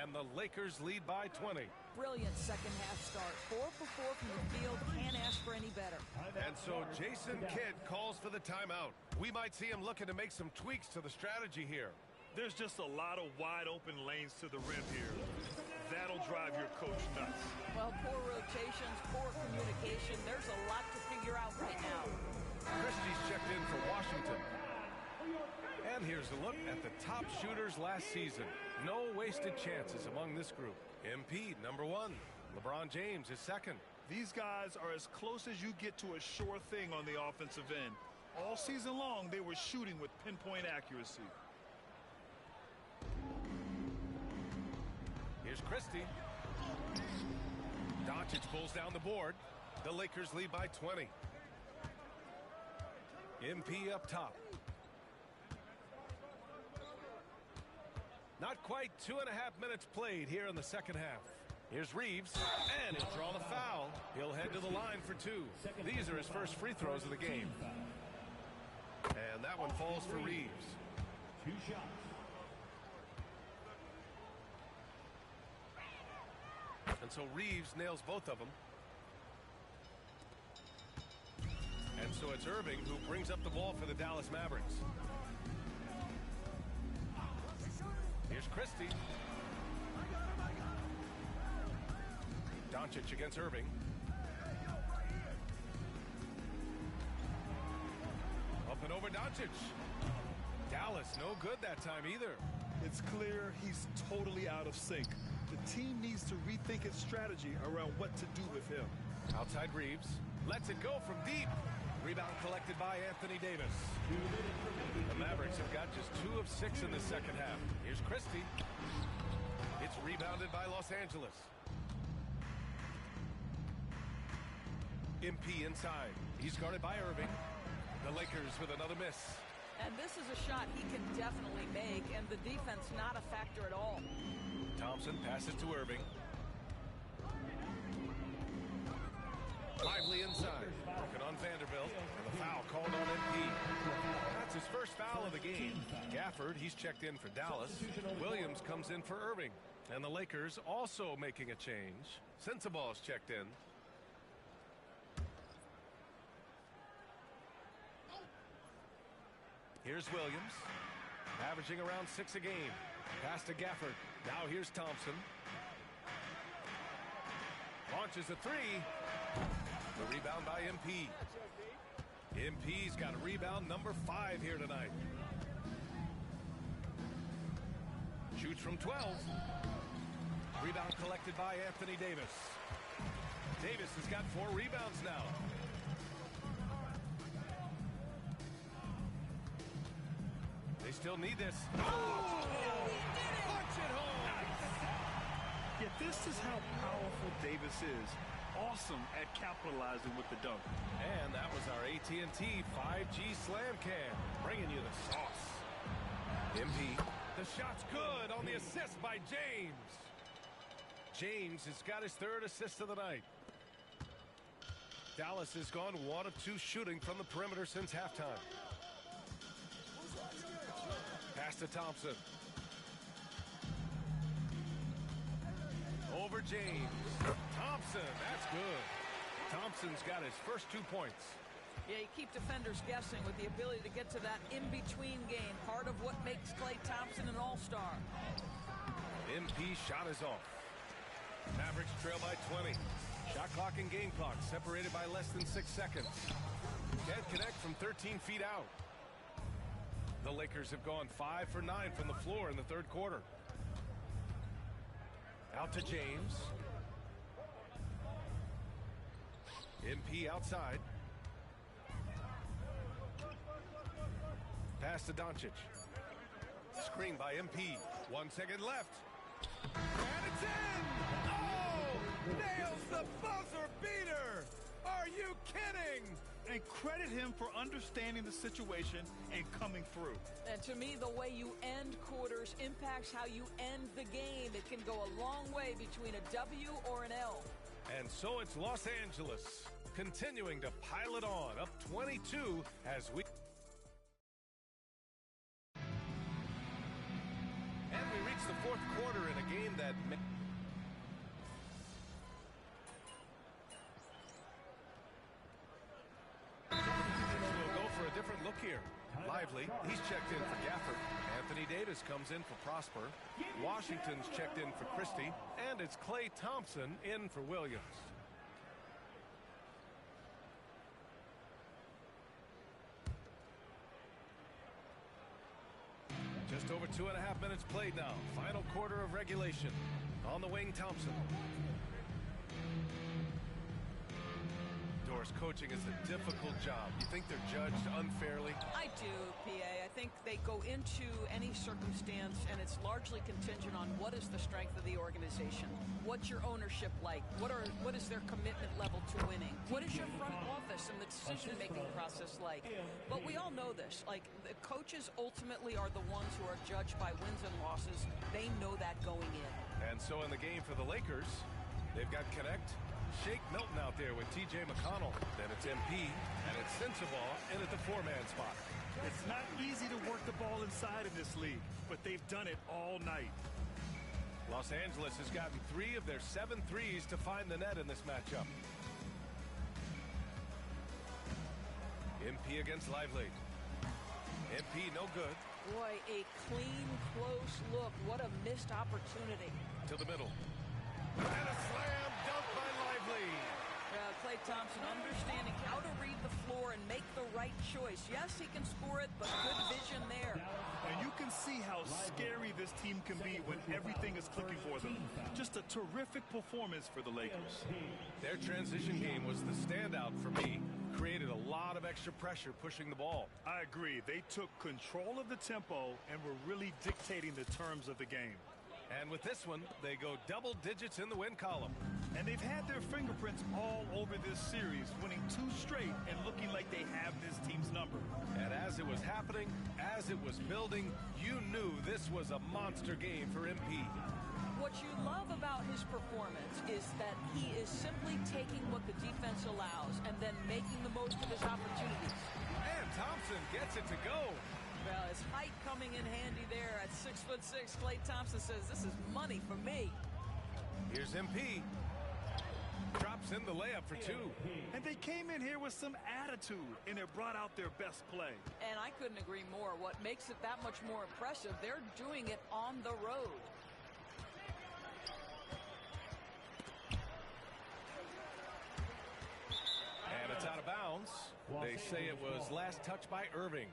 And the Lakers lead by 20. brilliant second half start. 4 for 4 from the field. Can't ask for any better. And so Jason Kidd calls for the timeout. We might see him looking to make some tweaks to the strategy here. There's just a lot of wide open lanes to the rim here. That'll drive your coach nuts. Well, poor rotations, poor communication. There's a lot to figure out right now. Christie's checked in for Washington. And here's a look at the top shooters last season. No wasted chances among this group. MP, number 1. LeBron James is second. These guys are as close as you get to a sure thing on the offensive end. All season long, they were shooting with pinpoint accuracy. Here's Christie. Doncic pulls down the board. The Lakers lead by 20. MP up top. Not quite 2.5 minutes played here in the second half. Here's Reeves, and he'll draw the foul. He'll head to the line for 2. These are his first free throws of the game. And that one falls for Reeves. 2 shots. And so Reeves nails both of them. And so it's Irving who brings up the ball for the Dallas Mavericks. Here's Christie. Doncic against Irving. Up and over Doncic. Dallas no good that time either. It's clear he's totally out of sync. The team needs to rethink its strategy around what to do with him. Outside Reeves. Lets it go from deep. Rebound collected by Anthony Davis. The Mavericks have got just 2 of 6 in the second half. Here's Christie. It's rebounded by Los Angeles. MP inside. He's guarded by Irving. The Lakers with another miss. And this is a shot he can definitely make, and the defense not a factor at all. Thompson passes to Irving. Lively inside. Broken on Vanderbilt. And the foul called on MP. That's his first foul of the game. Gafford, he's checked in for Dallas. Williams comes in for Irving. And the Lakers also making a change. Sensabaugh's checked in. Here's Williams. Averaging around 6 a game. Pass to Gafford. Now here's Thompson. Launches a 3. The rebound by MP. MP's got a rebound number 5 here tonight. Shoots from 12. Rebound collected by Anthony Davis. Davis has got 4 rebounds now. They still need this. Oh! Punch it home! Yeah, this is how powerful Davis is. Awesome at capitalizing with the dunk. And that was our AT&T 5G Slam Cam, bringing you the sauce. MP, the shot's good on the assist by James. James has got his 3rd assist of the night. Dallas has gone 1 of 2 shooting from the perimeter since halftime. Pass to Thompson. Over James. Thompson, that's good. Thompson's got his first 2 points. Yeah, you keep defenders guessing with the ability to get to that in-between game. Part of what makes Klay Thompson an all-star. MP shot is off. Mavericks trail by 20. Shot clock and game clock separated by less than 6 seconds. Can't connect from 13 feet out. The Lakers have gone 5 for 9 from the floor in the 3rd quarter. Out to James. MP outside. Pass to Doncic. Screen by MP. 1 second left. And it's in! Oh! Nails the buzzer beater! Are you kidding? And credit him for understanding the situation and coming through. And to me, the way you end quarters impacts how you end the game. It can go a long way between a W or an L. And so it's Los Angeles continuing to pile it on, up 22 as we... And we reach the 4th quarter in a game that... look here. Lively, he's checked in for Gafford. Anthony Davis comes in for Prosper. Washington's checked in for Christie. And it's Klay Thompson in for Williams. Just over 2.5 minutes played now. Final quarter of regulation. On the wing, Thompson. Doris, coaching is a difficult job. You think they're judged unfairly? I do, PA. I think they go into any circumstance, and it's largely contingent on what is the strength of the organization. What's your ownership like? What is their commitment level to winning? What is your front office and the decision-making process like? But we all know this. Like, the coaches ultimately are the ones who are judged by wins and losses. They know that going in. And so in the game for the Lakers, they've got Connect, Shake Milton out there with T.J. McConnell. Then it's MP, and it's Sensabaugh in at the four-man spot. It's not easy to work the ball inside in this league, but they've done it all night. Los Angeles has gotten 3 of their 7 threes to find the net in this matchup. MP against Lively. MP no good. Boy, a clean, close look. What a missed opportunity. To the middle. And a slam dunk by Lively. Klay Thompson understanding how to read the floor and make the right choice. Yes, he can score it, but good vision there. And you can see how scary this team can be when everything is clicking for them. Just a terrific performance for the Lakers. Their transition game was the standout for me. Created a lot of extra pressure pushing the ball. I agree. They took control of the tempo and were really dictating the terms of the game. And with this one, they go double digits in the win column. And they've had their fingerprints all over this series, winning 2 straight and looking like they have this team's number. And as it was happening, as it was building, you knew this was a monster game for MP. What you love about his performance is that he is simply taking what the defense allows and then making the most of his opportunities. And Thompson gets it to go. Well, his height coming in handy there at 6'6". Klay Thompson says, this is money for me. Here's MP. Drops in the layup for 2. And they came in here with some attitude, and it brought out their best play. And I couldn't agree more. What makes it that much more impressive, they're doing it on the road. And it's out of bounds. They say it was last touched by Irving.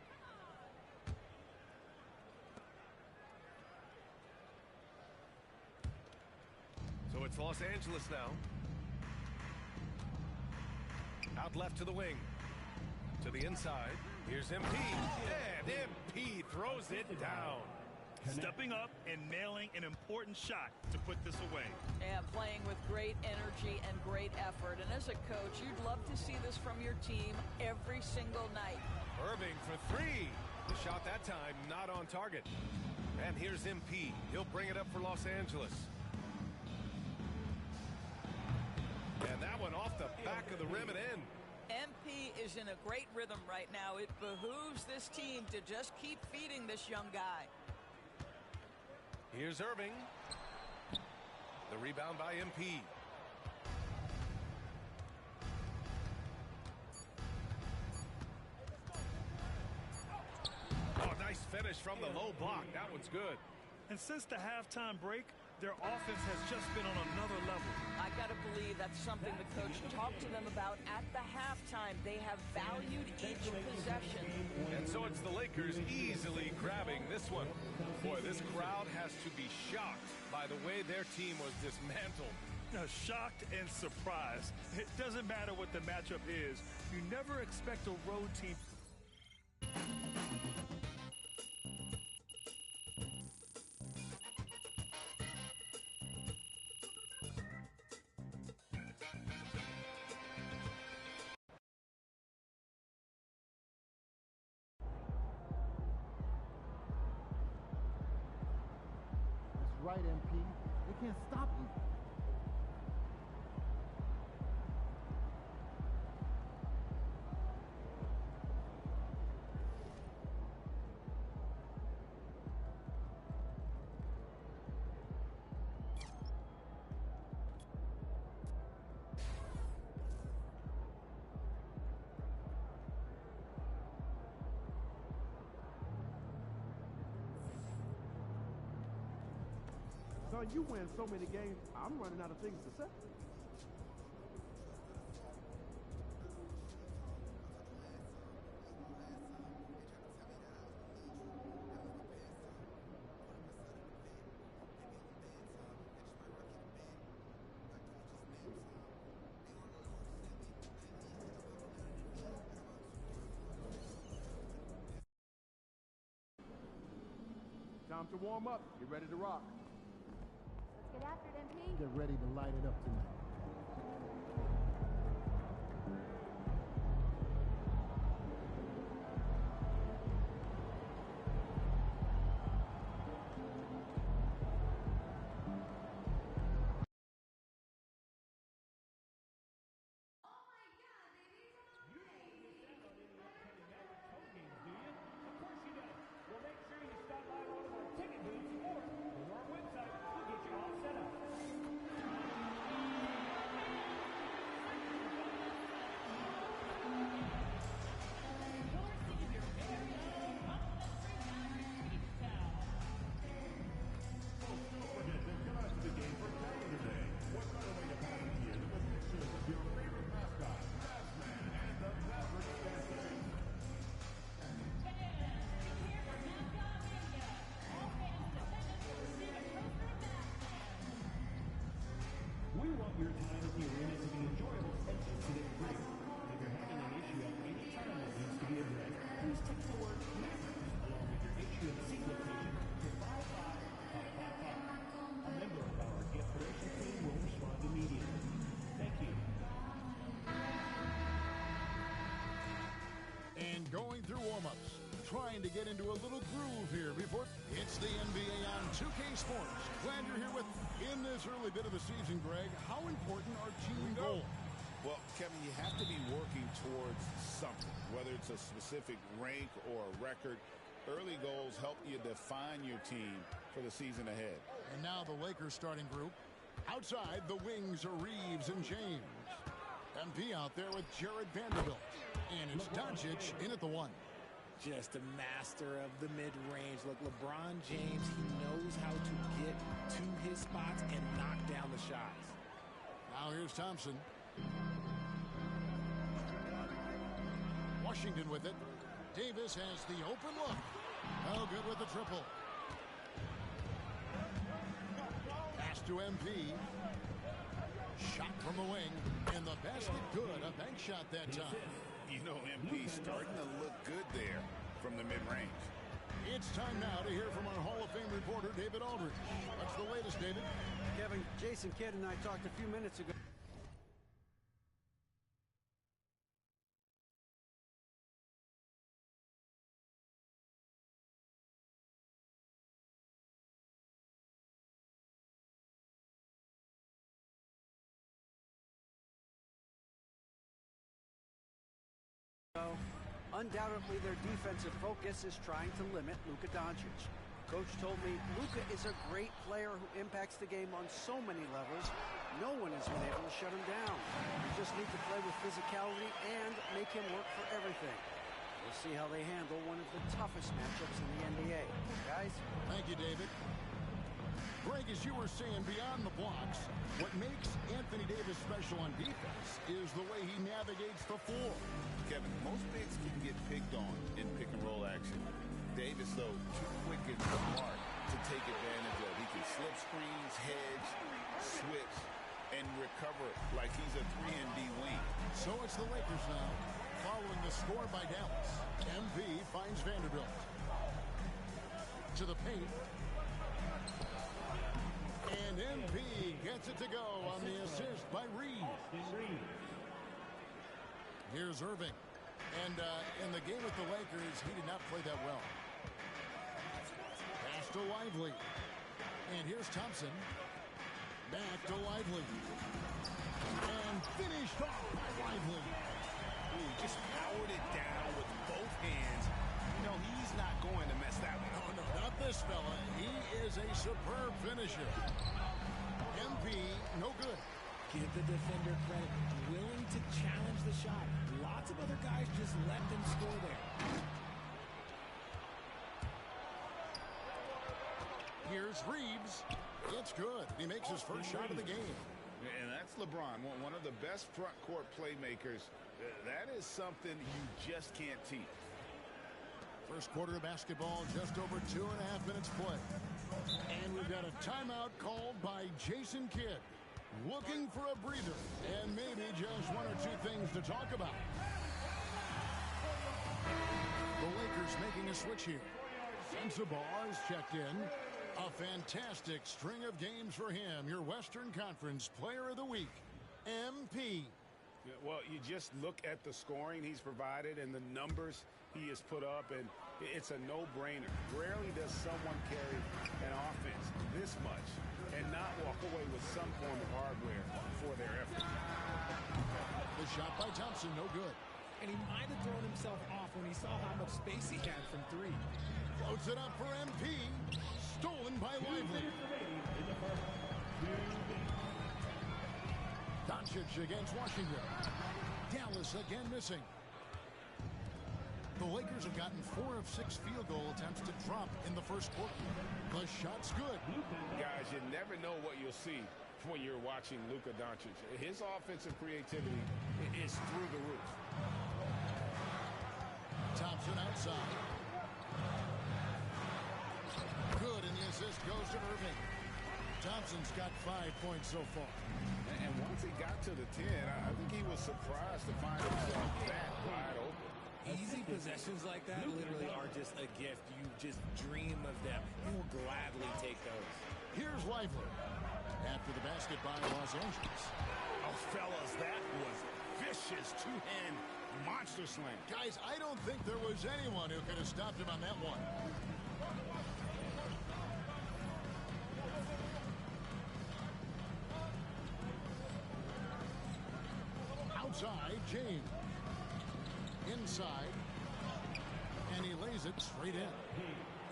So it's Los Angeles now. Out left to the wing. To the inside. Here's MP. And MP throws it down. Stepping up and nailing an important shot to put this away. Yeah, playing with great energy and great effort. And as a coach, you'd love to see this from your team every single night. Irving for 3. The shot that time not on target. And here's MP. He'll bring it up for Los Angeles. And that one off the back of the rim and in. MP is in a great rhythm right now. It behooves this team to just keep feeding this young guy. Here's Irving. The rebound by MP. Oh, nice finish from the low block. That one's good. And since the halftime break, their offense has just been on another level. I got to believe that's something the coach talked to them about at the halftime. They have valued each possession. And so it's the Lakers easily grabbing this one. Boy, this crowd has to be shocked by the way their team was dismantled. Shocked and surprised. It doesn't matter what the matchup is. You never expect a road team. Right, MP. They can't stop you. Son, you win so many games, I'm running out of things to say. Time to warm up. Get ready to rock. Let's get after it, MP. Get ready to light it up tonight. Your time at the arena to be enjoyable and incident free. If you're having an issue at any time that needs to be addressed, please text the word Mavericks along with your issue and seat location to 55555. A member of our gift collection team will respond immediately. Thank you. And going through warm-ups, trying to get into a little groove here before it's the NBA on 2K Sports. Glad you're here with in this early bit of the season, Greg. How important are team goals? Well, Kevin, you have to be working towards something, whether it's a specific rank or a record. Early goals help you define your team for the season ahead. And now the Lakers starting group. Outside, the wings are Reeves and James. MP out there with Jared Vanderbilt. And it's Doncic in at the one. Just a master of the mid-range. Look, LeBron James, he knows how to get to his spots and knock down the shots. Now here's Thompson. Washington with it. Davis has the open look. Oh, good with the triple. Pass to MP. Shot from the wing. And the basket good. A bank shot that time. You know, MP starting to look good there from the mid-range. It's time now to hear from our Hall of Fame reporter, David Aldridge. What's the latest, David? Kevin, Jason Kidd and I talked a few minutes ago. Undoubtedly, their defensive focus is trying to limit Luka Doncic. Coach told me Luka is a great player who impacts the game on so many levels. No one has been able to shut him down. You just need to play with physicality and make him work for everything. We'll see how they handle one of the toughest matchups in the NBA. Guys? Thank you, David. Greg, as you were saying, beyond the blocks, what makes Anthony Davis special on defense is the way he navigates the floor. Kevin, most bigs can get picked on in pick-and-roll action. Davis, though, too quick and smart to take advantage of. He can slip screens, hedge, switch, and recover like he's a 3-and-D wing. So it's the Lakers now, following the score by Dallas. MP finds Vanderbilt. To the paint. And MP gets it to go on the assist by Reeves. Here's Irving. And in the game with the Lakers, he did not play that well. Pass to Lively. And here's Thompson. Back to Lively. And finished off by Lively. Ooh, just powered it down with both hands. You know, he's not going to mess that one up. No, not this fella. He is a superb finisher. MP, no good. Give the defender credit. Willing to challenge the shot. Lots of other guys just let them score there. Here's Here's Reeves. It's good. He makes his first shot of the game. And that's LeBron, one of the best front court playmakers. That is something you just can't teach. First quarter of basketball, just over 2.5 minutes play. And we've got a timeout called by Jason Kidd. Looking for a breather and maybe just one or two things to talk about. The Lakers making a switch here. Sensabaugh is checked in. A fantastic string of games for him. Your Western Conference Player of the Week, MP. Yeah, well, you just look at the scoring he's provided and the numbers he has put up, and it's a no-brainer. Rarely does someone carry an offense this much and not walk away with some form of hardware for their effort. The shot by Thompson, no good. And he might have thrown himself off when he saw how much space he had from three. Floats it up for MP. Stolen by Lively. Doncic against Washington. Dallas again missing. The Lakers have gotten 4 of 6 field goal attempts to drop in the first quarter. The shot's good. Guys, you never know what you'll see when you're watching Luka Doncic. His offensive creativity is through the roof. Thompson outside. Good, and the assist goes to Irving. Thompson's got 5 points so far. And once he got to the 10, I think he was surprised to find himself that wide open. Easy possessions like that literally are just a gift. You just dream of them. You will gladly take those. Here's Lively. After the basket by Los Angeles. Oh, fellas, that was vicious two-hand monster slam. Guys, I don't think there was anyone who could have stopped him on that one. Outside, James. Inside. And he lays it straight in.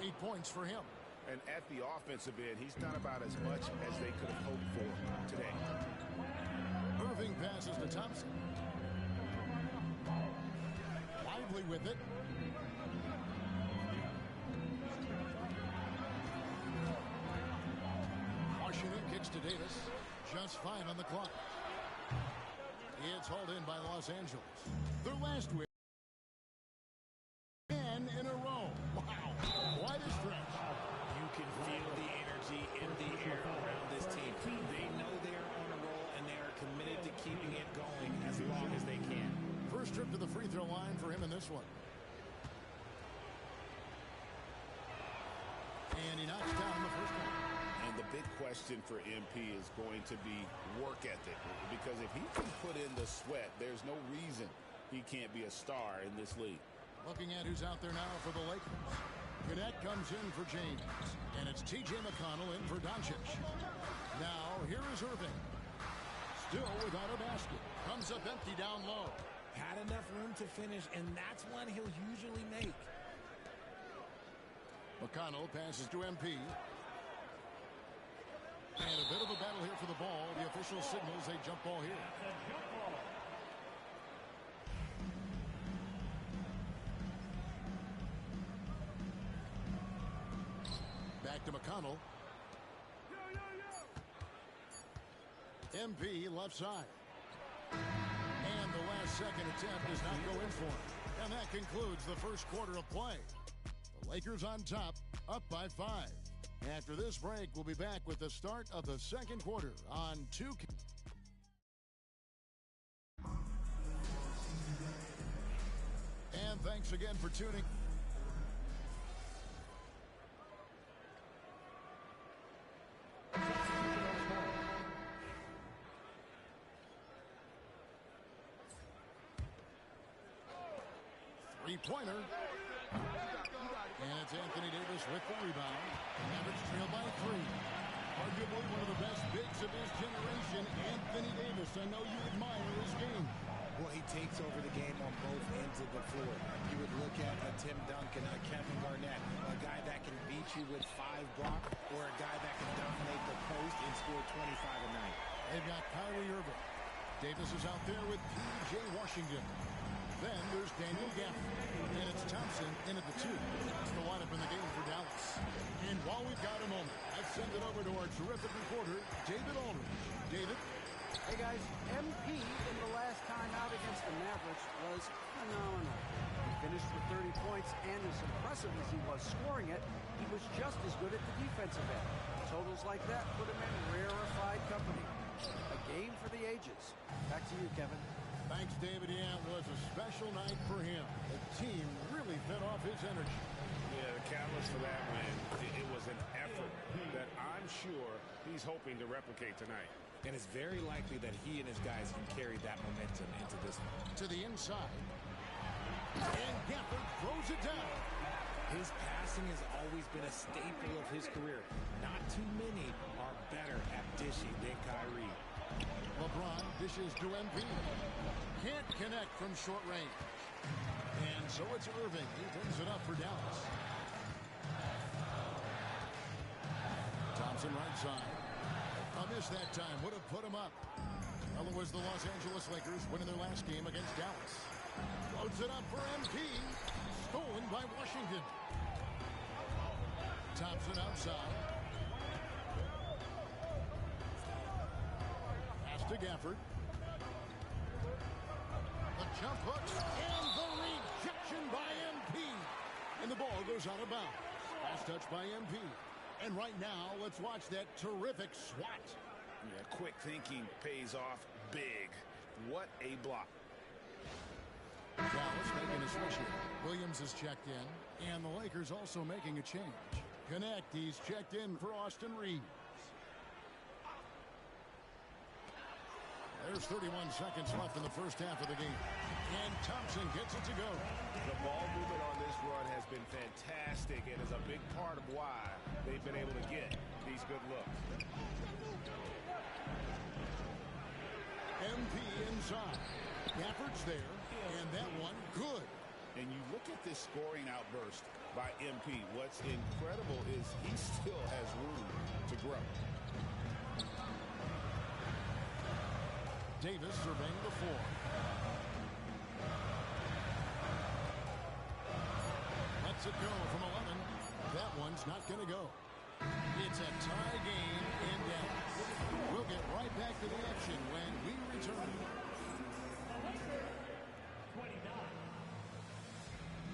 8 points for him. And at the offensive end, he's done about as much as they could have hoped for today. Irving passes to Thompson. Lively with it. Washington kicks to Davis. Just fine on the clock. It's hauled in by Los Angeles. Their last win. 10 in a row. Wow. Quite a stretch. You can feel the energy in the air around this team. They know they are on a roll, and they are committed to keeping it going as long as they can. First trip to the free throw line for him in this one. And he knocks down the first one. And the big question for MP is going to be work ethic. Because if he can put in the sweat, there's no reason he can't be a star in this league. Looking at who's out there now for the Lakers. Cadet comes in for James. And it's T.J. McConnell in for Doncic. Now, here is Irving. Still without a basket. Comes up empty down low. Had enough room to finish, and that's one he'll usually make. McConnell passes to MP. And a bit of a battle here for the ball. The official signals a jump ball here. Back to McConnell. MP left side. And the last second attempt does not go in for him. And that concludes the first quarter of play. The Lakers on top, up by 5. After this break, we'll be back with the start of the second quarter on 2K. And thanks again for tuning. Three-pointer. And it's Anthony Davis with the rebound. Mavericks trail by 3. Arguably one of the best bigs of his generation, Anthony Davis. I know you admire his game. Well, he takes over the game on both ends of the floor. You would look at a Tim Duncan, a Kevin Garnett, a guy that can beat you with 5 blocks, or a guy that can dominate the post and score 25 a night. They've got Kyrie Irving. Davis is out there with P.J. Washington. Then there's Daniel Gafford. And it's Thompson in at the 2. That's the lineup in the game for Dallas. And while we've got a moment, I've our terrific reporter, David Aldridge. David? Hey, guys. MP in the last time out against the Mavericks was phenomenal. He finished with 30 points, and as impressive as he was scoring it, he was just as good at the defensive end. Totals like that put him in rarefied company. A game for the ages. Back to you, Kevin. Thanks, David. Yeah, it was a special night for him. The team really fed off his energy. Yeah, the catalyst for that win, it was an effort that I'm sure he's hoping to replicate tonight. And it's very likely that he and his guys can carry that momentum into this one. To the inside. And Gafford throws it down. His passing has always been a staple of his career. Not too many are better at dishing than Kyrie. LeBron dishes to MP. Can't connect from short range. And so it's Irving. He brings it up for Dallas. Thompson right side. A miss that time. Would have put him up. Well, it was the Los Angeles Lakers winning their last game against Dallas. Loads it up for MP. Stolen by Washington. Thompson outside. Pass to Gafford. The jump hook and the rejection by MP. And the ball goes out of bounds. Last touch by MP. And right now, let's watch that terrific swat. Yeah, quick thinking pays off big. What a block. Dallas making a switch here. Williams is checked in, and the Lakers also making a change. Connect, he's checked in for Austin Reeves. There's 31 seconds left in the first half of the game. And Thompson gets it to go. The ball movement on this run has been fantastic and is a big part of why they've been able to get these good looks. MP inside. Gafford's there, and that one good. And you look at this scoring outburst by MP. What's incredible is he still has room to grow. Davis surveying the floor. Lets it go from 11. That one's not going to go. It's a tie game in Dallas. We'll get right back to the action when we return.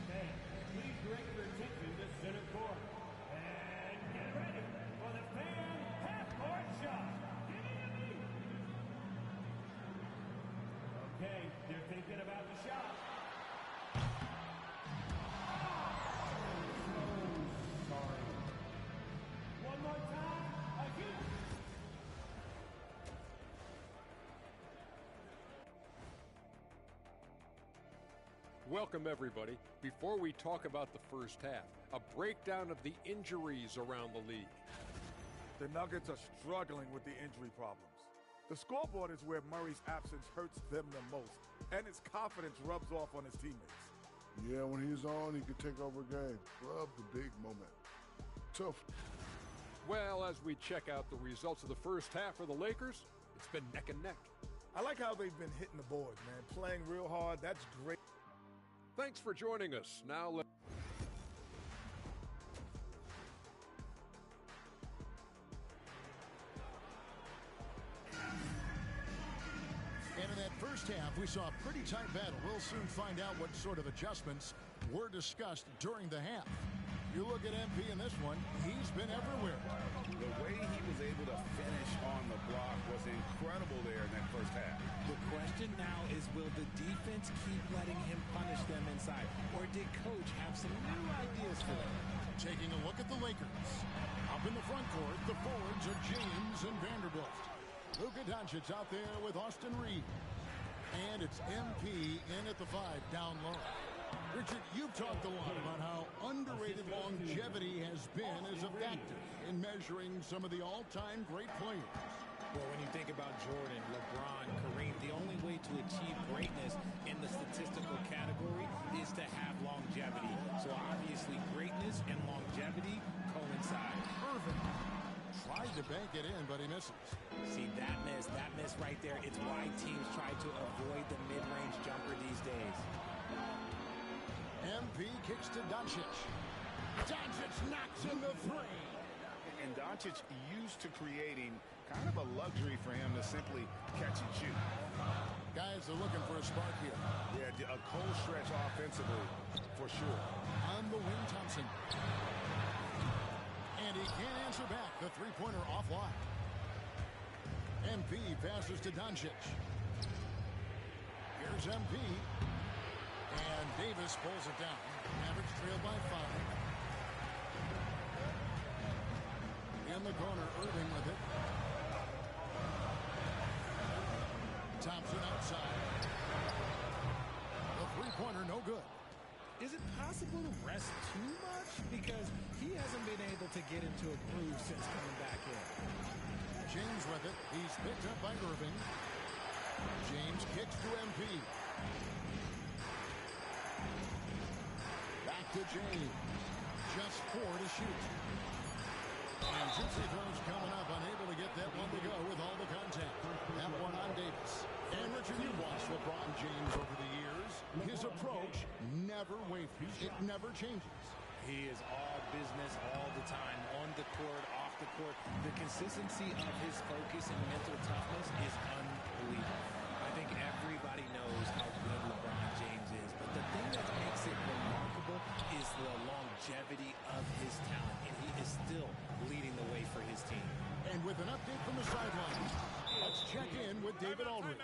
Okay, please direct your attention to center court. And get ready for the fan half-court shot. Okay, they're thinking about the shot. So sorry. One more time, again. Welcome, everybody. Before we talk about the first half, a breakdown of the injuries around the league. The Nuggets are struggling with the injury problems. The scoreboard is where Murray's absence hurts them the most, and his confidence rubs off on his teammates. Yeah, when he's on, he can take over a game. Love the big moment. Tough. Well, as we check out the results of the first half for the Lakers, it's been neck and neck. I like how they've been hitting the boards, man. Playing real hard, that's great. Thanks for joining us. Now let's... And in that first half, we saw a pretty tight battle. We'll soon find out what sort of adjustments were discussed during the half. You look at MP in this one, he's been everywhere. The way he was able to finish on the block was incredible there in that first half. The question now is, will the defense keep letting him punish them inside? Or did Coach have some new ideas for them? Taking a look at the Lakers. Up in the front court, the forwards are James and Vanderbilt. Luka Doncic out there with Austin Reeves. And it's MP in at the 5 down low. Richard, you've talked a lot about how underrated longevity has been as a factor in measuring some of the all-time great players. Well, when you think about Jordan, LeBron, Kareem, the only way to achieve greatness in the statistical category is to have longevity. So obviously greatness and longevity coincide. Irving tried to bank it in, but he misses. See, that miss right there, it's why teams try to avoid the mid-range jumper these days. MP kicks to Doncic. Doncic knocks in the 3. And Doncic used to creating kind of a luxury for him to simply catch and shoot. Guys are looking for a spark here. Yeah, a cold stretch offensively, for sure. On the wing, Thompson. And he can't answer back. The three-pointer offline. MP passes to Doncic. Here's MP. And Davis pulls it down. Mavericks trail by 5. In the corner, Irving with it. Thompson outside. The three-pointer, no good. Is it possible to rest too much? Because he hasn't been able to get into a groove since coming back in. James with it. He's picked up by Irving. James kicks to MP. Back to James. Just 4 to shoot. And Gypsy throws coming up, unable to get that one to go with all the contact. That one on Davis. And Richard, you watched LeBron James over the years. His approach never wavers. It never changes. He is all business all the time, on the court, off the court. The consistency of his focus and mental toughness is unbelievable. I think everybody knows how good LeBron James is, but the thing that makes it remarkable is the longevity of his talent, and he is still leading the way for his team. And with an update from the sideline, let's check in with David Aldridge.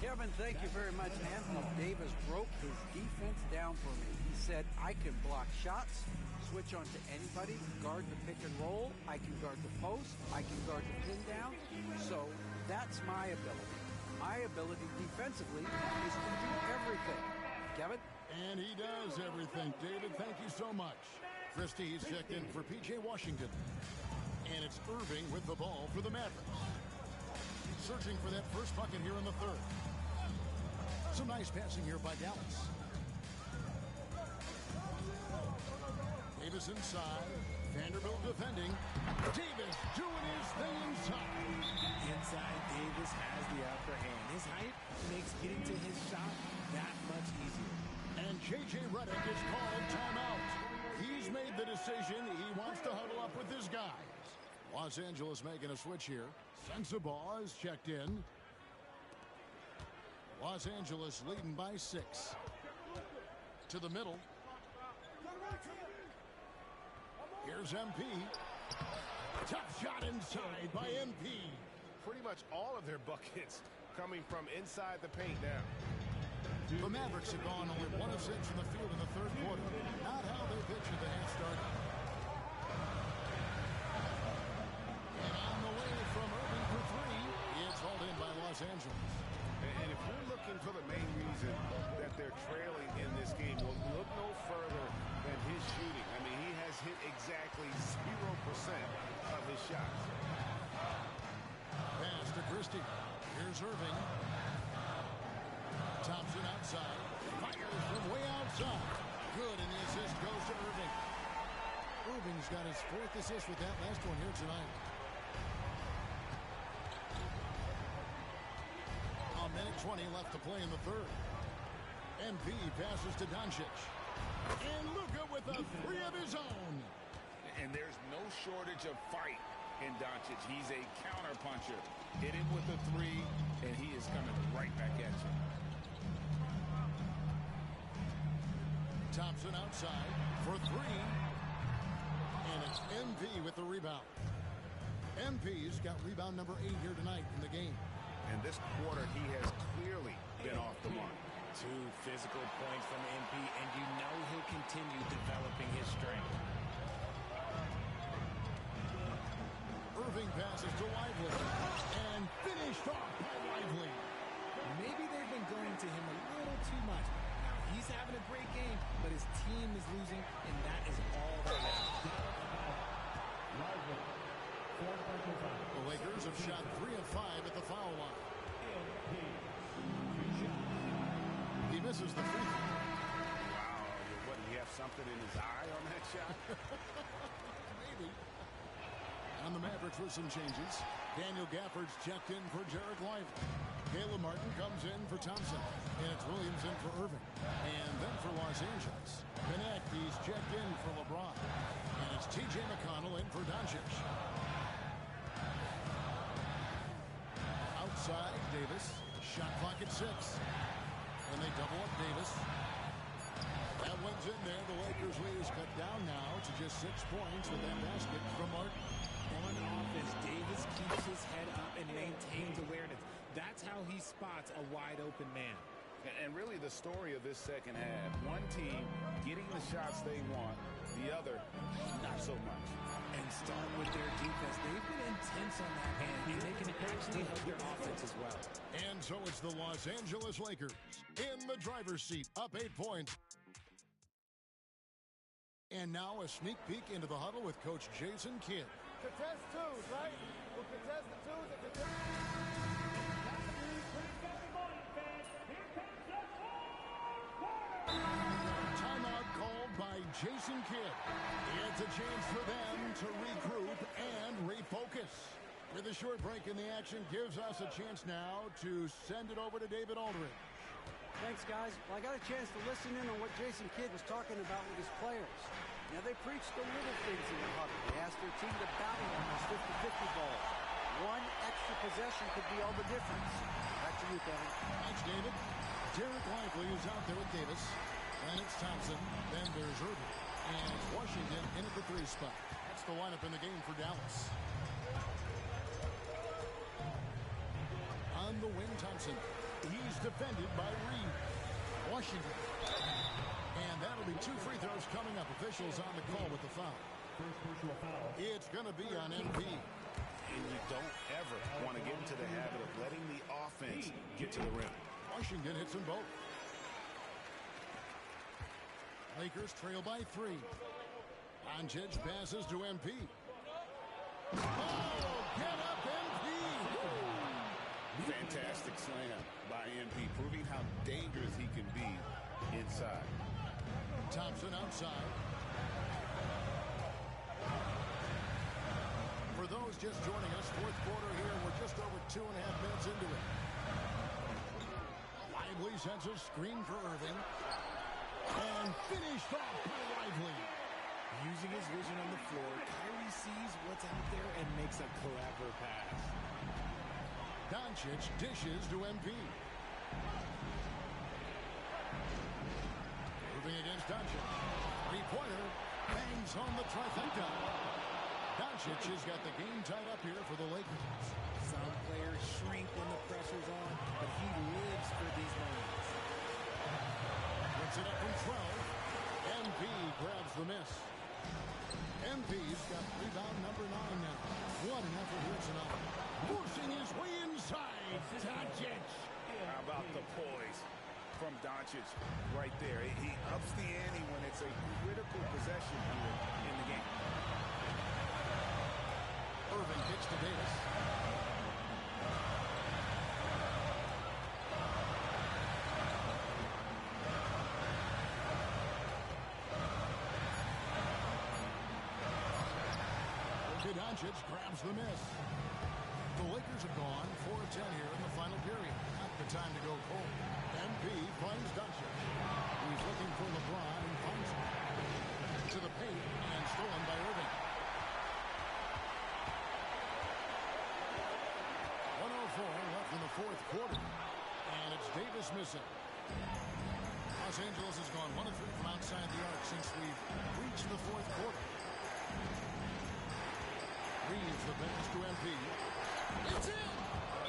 Kevin, thank you very much. Anthony Davis broke his defense down for me. He said, I can block shots, switch on to anybody, guard the pick and roll, I can guard the post, I can guard the pin down. So that's my ability. My ability defensively is to do everything. Kevin? And he does everything. David, thank you so much. Christie is checked in for P.J. Washington. And it's Irving with the ball for the Mavericks. Searching for that first bucket here in the third. Some nice passing here by Dallas. Davis inside. Vanderbilt defending. Davis doing his thing inside. Inside, Davis has the upper hand. His height makes getting to his shot that much easier. And J.J. Redick is called timeout. He's made the decision. He wants to huddle up with his guys. Los Angeles making a switch here. Sensabaugh is checked in. Los Angeles leading by 6. To the middle. Here's MP. Tough shot inside by MP. Pretty much all of their buckets coming from inside the paint now. The Mavericks have gone only 1 of 6 from the field in the third quarter. Not how they pictured the half started. And on the way from Irving for 3, it's hauled in by Los Angeles. And if you're looking for the main reason that they're trailing in this game, well, look no further than his shooting. I mean, he has hit exactly 0% of his shots. Pass to Christie. Here's Irving. Thompson outside. Fires from way outside. Good, and the assist goes to Irving. Irving's got his 4th assist with that last one here tonight. A minute 20 left to play in the third. MP passes to Doncic. And Luka with a 3 of his own. And there's no shortage of fight in Doncic. He's a counter puncher. Hit him with a 3, and he is coming right back at you. Thompson outside for 3. And it's MP with the rebound. MP's got rebound number 8 here tonight in the game. And this quarter, he has clearly been off the mark. 2 physical points from MP, and you know he'll continue developing his strength. Irving passes to Lively. And finished off by Lively. Maybe they've been going to him a little too much. Now, he's having a great game, but his team is losing, and that is all that matters. The Lakers have shot 3 of 5 at the foul line. He misses the free throw. Wow, what, did he have something in his eye on that shot? Maybe. And the Mavericks with some changes. Daniel Gafford's checked in for Jarek Lively. Caleb Martin comes in for Thompson. And it's Williams in for Irving. And then for Los Angeles, Benek, he's checked in for LeBron. And it's T.J. McConnell in for Doncic. Outside, Davis. Shot clock at 6. And they double up Davis. That one's in there. The Lakers lead is cut down now to just 6 points with that basket from Martin. On offense, Davis keeps his head up and maintains awareness. That's how he spots a wide-open man. And really the story of this second half, one team getting the shots they want, the other not so much. And starting with their defense, they've been intense on that end. Taking action to help their offense as well. And so it's the Los Angeles Lakers in the driver's seat, up 8 points. And now a sneak peek into the huddle with Coach Jason Kidd. Contest twos, right? We'll contest the twos and contest. Timeout called by Jason Kidd. It's a chance for them to regroup and refocus. With a short break in the action, gives us a chance now to send it over to David Aldridge. Thanks, guys. Well, I got a chance to listen in on what Jason Kidd was talking about with his players. Now, they preached the little things in the huddle. They asked their team to battle on those 50-50 balls. One extra possession could be all the difference. Back to you, Kevin. Thanks, David. Derek Lively is out there with Davis. Then it's Thompson. Then there's Irving. And Washington in at the 3 spot. That's the lineup in the game for Dallas. On the wing, Thompson. He's defended by Reed. Washington. And that'll be 2 free throws coming up. Officials on the call with the foul. It's going to be on MP. And you don't ever want to get into the habit of letting the offense get to the rim. Washington hits them both. Lakers trail by 3. Doncic passes to MP. Oh, get up, MP! Fantastic slam by MP, proving how dangerous he can be inside. Thompson outside. For those just joining us, 4th quarter here. We're just over 2.5 minutes into it. Lively sends a screen for Irving. And finished off by Lively. Using his vision on the floor, Kyrie sees what's out there and makes a clever pass. Doncic dishes to MP. Moving against Doncic. 3-pointer. Bangs home the trifecta. Doncic has got the game tied up here for the Lakers. Some players shrink when the pressure's on, but he lives for these moments. Puts it up from 12. MP grabs the miss. MP's got rebound number 9 now. What an effort here tonight. Forcing his way inside. Doncic. How about the poise from Doncic right there? He ups the ante when it's a critical possession here in the game. Irving kicks to Davis. Doncic grabs the miss. The Lakers have gone 4 of 10 here in the final period. Not the time to go cold. MP finds Doncic. He's looking for LeBron and finds him. To the paint and stolen by Irving. 1:04 left in the 4th quarter. And it's Davis missing. Los Angeles has gone 1 of 3 from outside the arc since we've reached the 4th quarter. Reeves the pass to MP. It's in!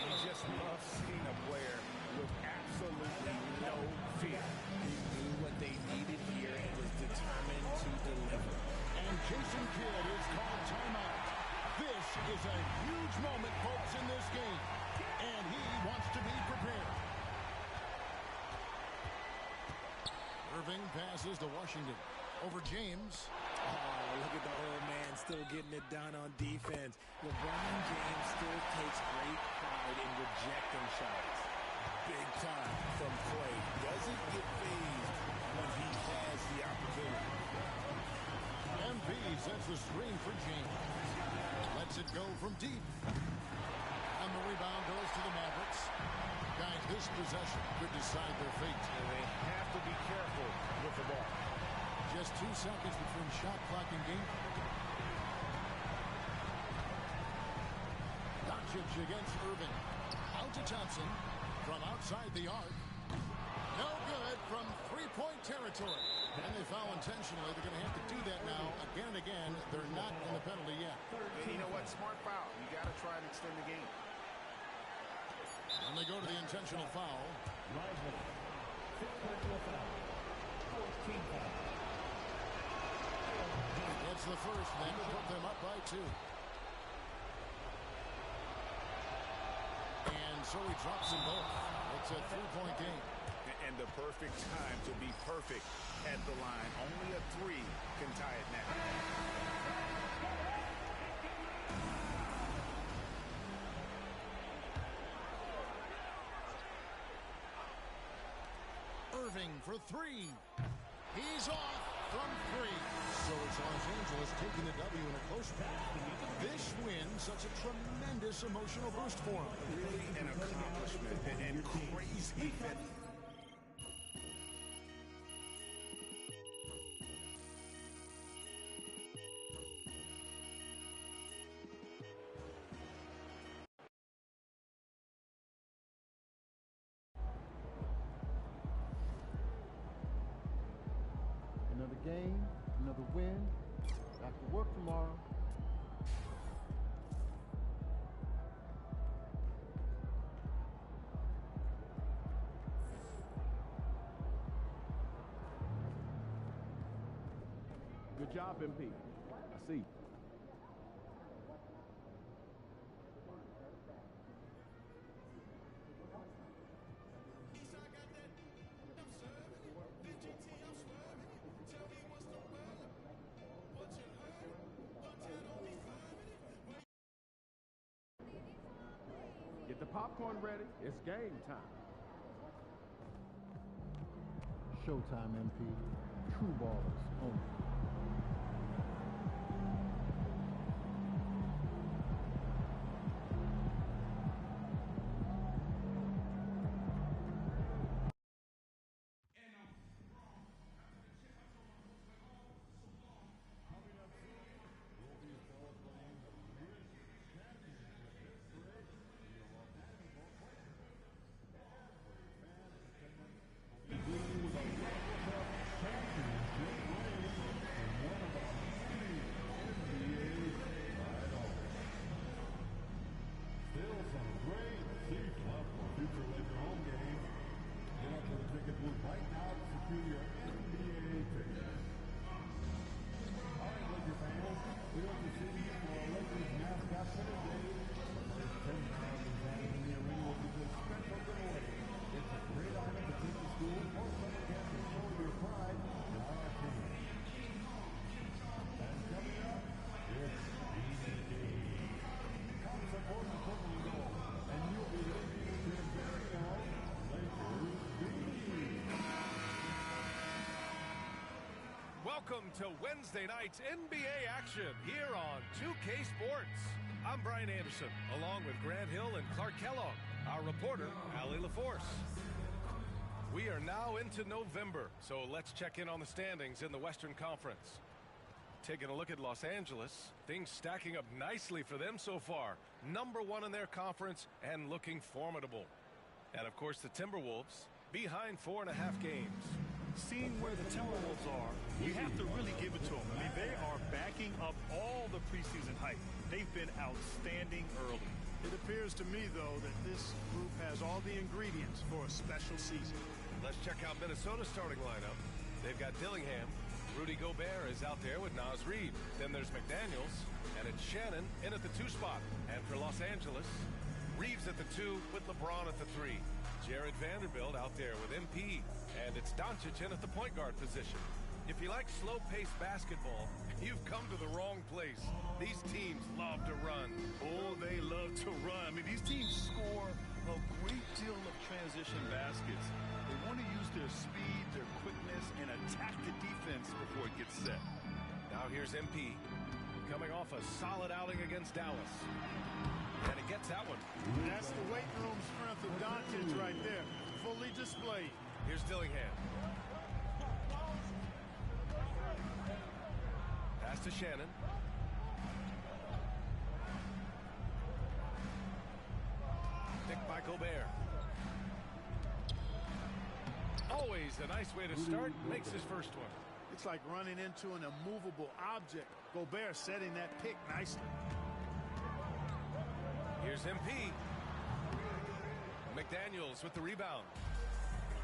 You just love seeing a player with absolutely no fear. He knew what they needed here and was determined to deliver. And Jason Kidd is called timeout. This is a huge moment, folks, in this game. And he wants to be prepared. Irving passes to Washington. Over James. Oh, look at the old man still getting it done on defense. LeBron James still takes great pride in rejecting shots. Big time from Clay. Doesn't get phased when he has the opportunity. MP sets the screen for James. Lets it go from deep. And the rebound goes to the Mavericks. Guys, this possession could decide their fate. And they have to be careful with the ball. Just 2 seconds between shot clock and game. Doncic against Irving. Out to Thompson from outside the arc. No good from three-point territory. And they foul intentionally. They're going to have to do that now again and again. They're not in the penalty yet. And you know what? Smart foul. You got to try and extend the game. And they go to the intentional foul. That's the first. That will put them up by 2. And so he drops them both. It's a 3-point game. And the perfect time to be perfect at the line. Only a 3 can tie it now. Irving for 3. He's off from 3. So it's Los Angeles taking the W in a close path. This win, such a tremendous emotional boost for them. Really an accomplishment and crazy. Another game, another win. Back to work tomorrow. Good job, MP. I see. Get the popcorn ready. It's game time. Showtime, MP. True ballers only. Welcome to Wednesday night's NBA action here on 2K Sports. I'm Brian Anderson, along with Grant Hill and Clark Kellogg, our reporter, Allie LaForce. We are now into November, so let's check in on the standings in the Western Conference. Taking a look at Los Angeles, things stacking up nicely for them so far. #1 in their conference and looking formidable. And of course the Timberwolves, behind 4.5 games. Seeing where the Timberwolves are, we have to really give it to them. I mean, they are backing up all the preseason hype. They've been outstanding early. It appears to me, though, that this group has all the ingredients for a special season. Let's check out Minnesota's starting lineup. They've got Dillingham. Rudy Gobert is out there with Naz Reid. Then there's McDaniels, and it's Shannon in at the 2 spot. And for Los Angeles, Reeves at the 2 with LeBron at the 3. Jared Vanderbilt out there with MP, and it's Doncic in at the point guard position. If you like slow-paced basketball, you've come to the wrong place. These teams love to run. Oh, they love to run. I mean, these teams score a great deal of transition baskets. They want to use their speed, their quickness, and attack the defense before it gets set. Now here's MP, coming off a solid outing against Dallas. And he gets that one. That's the weight room strength of Doncic right there, fully displayed. Here's Dillingham. Pass to Shannon. by Gobert. Always a nice way to start. Makes his first one. It's like running into an immovable object. Gobert setting that pick nicely. Here's MP. McDaniels with the rebound.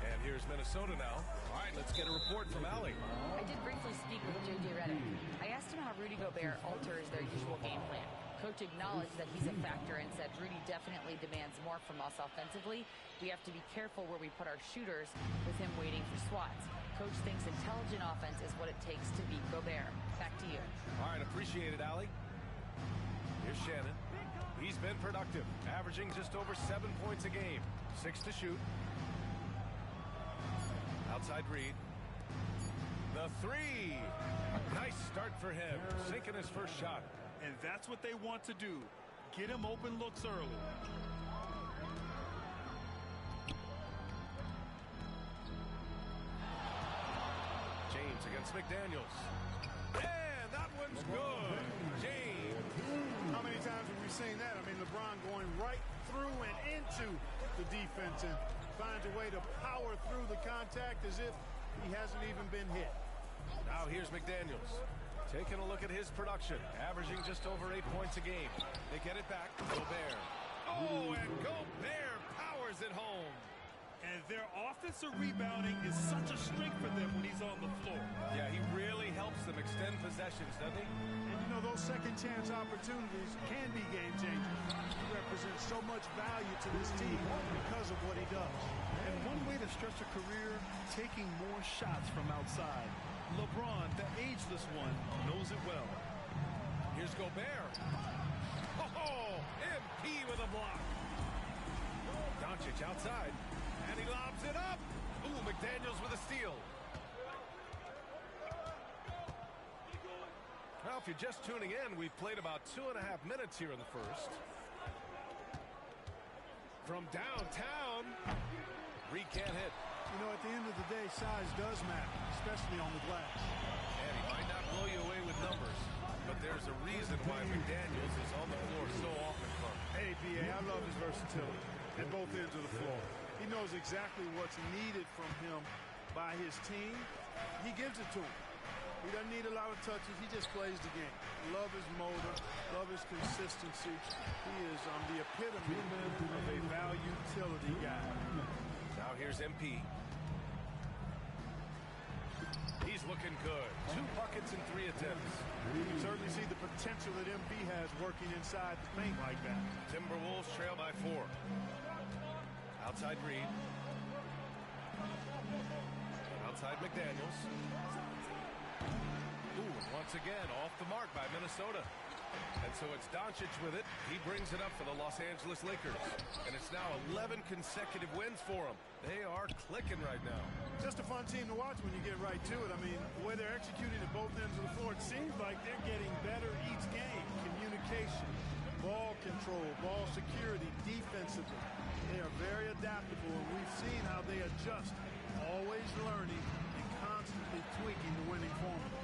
And here's Minnesota now. All right, let's get a report from Allie. I did briefly speak with J.J. Redick. I asked him how Rudy Gobert alters their usual game plan. Coach acknowledged that he's a factor and said Rudy definitely demands more from us offensively. We have to be careful where we put our shooters with him waiting for swats. Coach thinks intelligent offense is what it takes to beat Gobert. Back to you. All right, appreciate it, Allie. Here's Shannon. He's been productive, averaging just over 7 points a game. 6 to shoot. Outside Reed. The three. Nice start for him. Sinking his first shot. And that's what they want to do. Get him open looks early. James against McDaniels. And that one's good. James. How many times have we seen that? I mean, LeBron going right through and into the defense and finds a way to power through the contact as if he hasn't even been hit. Now here's McDaniels. Taking a look at his production, averaging just over 8 points a game. They get it back. Gobert. Oh, and Gobert powers it home. And their offensive rebounding is such a strength for them when he's on the floor. Yeah, he really helps them extend possessions, doesn't he? And you know, those second chance opportunities can be game changers. He represents so much value to this team because of what he does. And one way to stretch a career, taking more shots from outside. LeBron, the ageless one, knows it well. Here's Gobert. Oh, MP with a block. Doncic outside. And he lobs it up. Ooh, McDaniels with a steal. Now, if you're just tuning in, we've played about 2.5 minutes here in the first. From downtown, Reed can't hit. You know, at the end of the day, size does matter, especially on the glass. And he might not blow you away with numbers, but there's a reason why McDaniels is on the floor so often for him. Hey, B.A., I love his versatility at both ends of the floor. He knows exactly what's needed from him by his team. He gives it to him. He doesn't need a lot of touches. He just plays the game. Love his motor. Love his consistency. He is the epitome of a value utility guy. Now here's MP. He's looking good. 2 buckets in 3 attempts. You can certainly see the potential that MP has working inside the paint like that. Timberwolves trail by 4. Outside Reed. Outside McDaniels. Ooh, and once again, off the mark by Minnesota. And so it's Doncic with it. He brings it up for the Los Angeles Lakers. And it's now 11 consecutive wins for them. They are clicking right now. Just a fun team to watch when you get right to it. I mean, the way they're executing at both ends of the floor, it seems like they're getting better each game. Communication, ball control, ball security, defensively. They are very adaptable, and we've seen how they adjust, always learning and constantly tweaking the winning formula.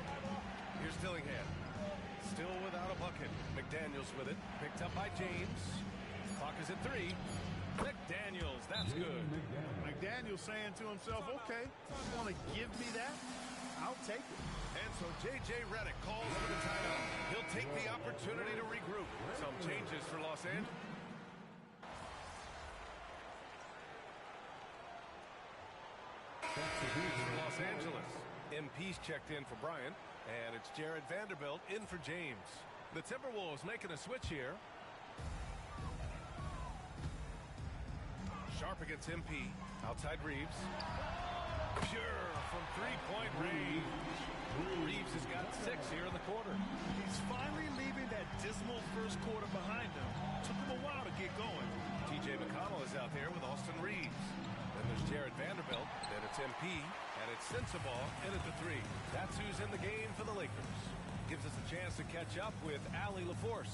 Here's Dillingham. Still without a bucket. McDaniels with it. Picked up by James. Clock is at 3. McDaniels, that's good. McDaniels saying to himself, okay, you want to give me that? I'll take it. And so J.J. Redick calls for the timeout. He'll take the opportunity to regroup. Some changes for Los Angeles. For Los Angeles. MP's checked in for Bryant. And it's Jared Vanderbilt in for James. The Timberwolves making a switch here. Sharp against MP. Outside Reeves. Pure from 3-point range. Reeves has got 6 here in the quarter. He's finally leaving that dismal first quarter behind him. Took him a while to get going. T.J. McConnell is out there with Austin Reeves. Then there's Jared Vanderbilt. Then it's MP. And it's Sensabaugh in at the 3. That's who's in the game for the Lakers. Gives us a chance to catch up with Allie LaForce.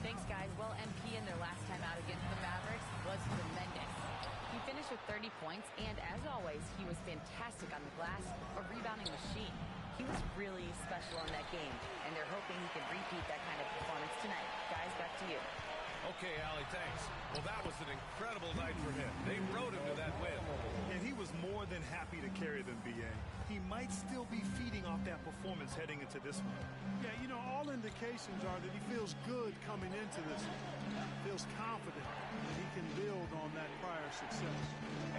Thanks, guys. Well, MP in their last time out against the Mavericks was tremendous. He finished with 30 points, and as always, he was fantastic on the glass, a rebounding machine. He was really special in that game, and they're hoping he can repeat that kind of performance tonight. Guys, back to you. Okay, Allie, thanks. Well, that was an incredible night for him. They rode him to that win. And he was more than happy to carry them, B.A. He might still be feeding off that performance heading into this one. Yeah, you know, all indications are that he feels good coming into this one. Feels confident that he can build on that prior success.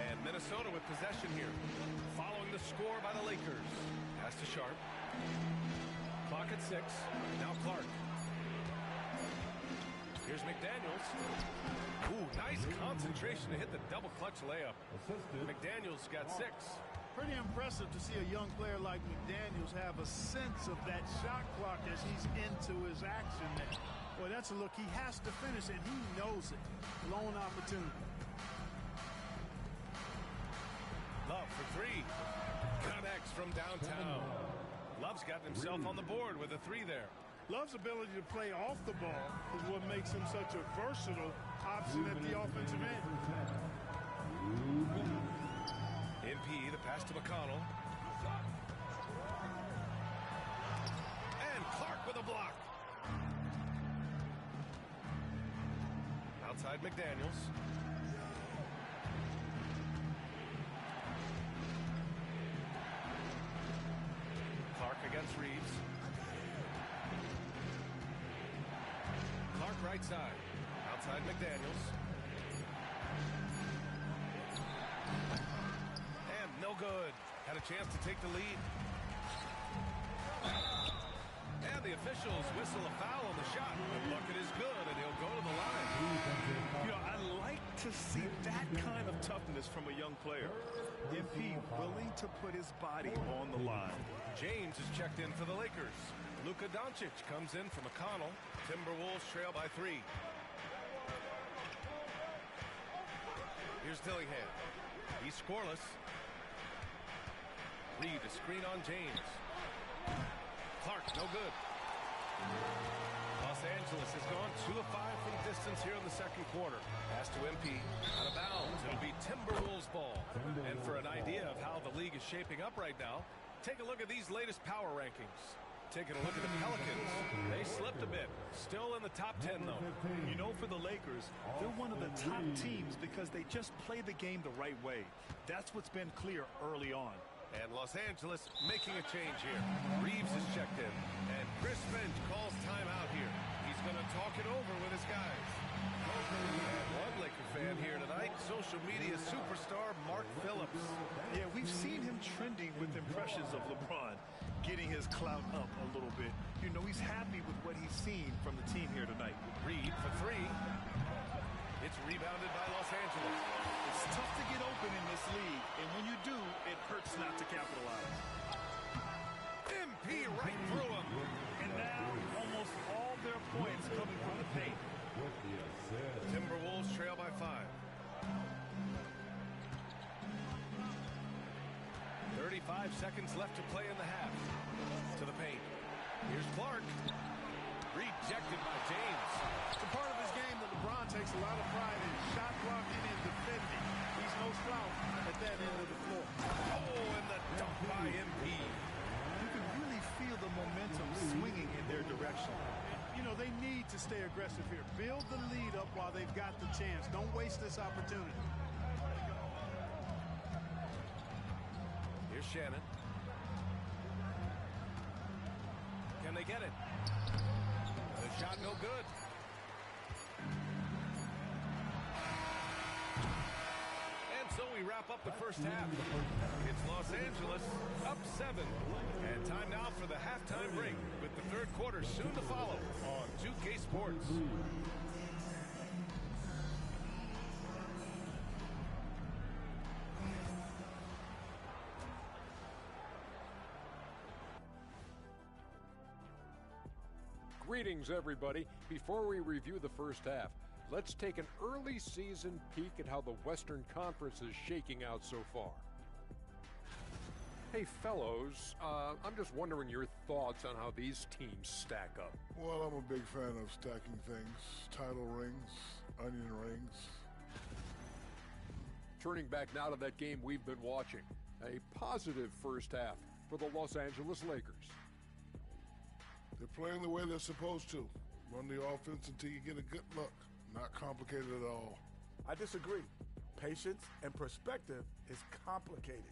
And Minnesota with possession here. Following the score by the Lakers. Pass to Sharp. Clock at 6. Now Clark. Here's McDaniels. Ooh, nice concentration to hit the double clutch layup. McDaniels got 6. Pretty impressive to see a young player like McDaniels have a sense of that shot clock as he's into his action there. Boy, that's a look he has to finish, and he knows it. Lone opportunity. Love for 3. Connects from downtown. Love's got himself on the board with a 3 there. Love's ability to play off the ball is what makes him such a versatile option at the offensive end. MP, the pass to McConnell. And Clark with a block. Outside McDaniels. Clark against Reeves. Clark right side. Outside McDaniels. And no good. Had a chance to take the lead. And the officials whistle a foul on the shot. The bucket is good, and he'll go to the line. You know, I like to see that kind of toughness from a young player. MP willing to put his body on the line. James is checked in for the Lakers. Luka Doncic comes in for McConnell. Timberwolves trail by 3. Here's Dillingham. He's scoreless. Reed, a screen on James. Clark, no good. Los Angeles has gone 2 of 5 from distance here in the second quarter. Pass to MP. Out of bounds. It'll be Timberwolves ball. And for an idea of how the league is shaping up right now, take a look at these latest power rankings. Taking a look at the Pelicans. They slipped a bit. Still in the top 10, though. You know, for the Lakers, they're one of the top teams because they just play the game the right way. That's what's been clear early on. And Los Angeles making a change here. Reeves is checked in. And Chris Finch calls timeout here. He's going to talk it over with his guys. And one Laker fan here tonight, social media superstar Mark Phillips. Yeah, we've seen him trending with impressions of LeBron, getting his clout up a little bit. You know, he's happy with what he's seen from the team here tonight. Reed for 3. It's rebounded by Los Angeles. It's tough to get open in this league, and when you do, it hurts not to capitalize. MP right through him. And now, almost all their points coming from the paint. Timberwolves trail by 5. 35 seconds left to play in the half. To the paint. Here's Clark. Rejected by James. It's a part of his game that LeBron takes a lot of pride in. Shot blocking and defending. He's no slouch at that end of the floor. Oh, and the dunk by MP. You can really feel the momentum swinging in their direction. You know, they need to stay aggressive here. Build the lead up while they've got the chance. Don't waste this opportunity. Here's Shannon. Can they get it? The shot no good. And so we wrap up the first half. It's Los Angeles up 7. And time now for the halftime break with the third quarter soon to follow on 2K Sports. Greetings, everybody. Before we review the first half, let's take an early season peek at how the Western Conference is shaking out so far. Hey, fellows, I'm just wondering your thoughts on how these teams stack up. Well, I'm a big fan of stacking things. Title rings, onion rings. Turning back now to that game we've been watching. A positive first half for the Los Angeles Lakers. They're playing the way they're supposed to. Run the offense until you get a good look. Not complicated at all. I disagree. Patience and perspective is complicated.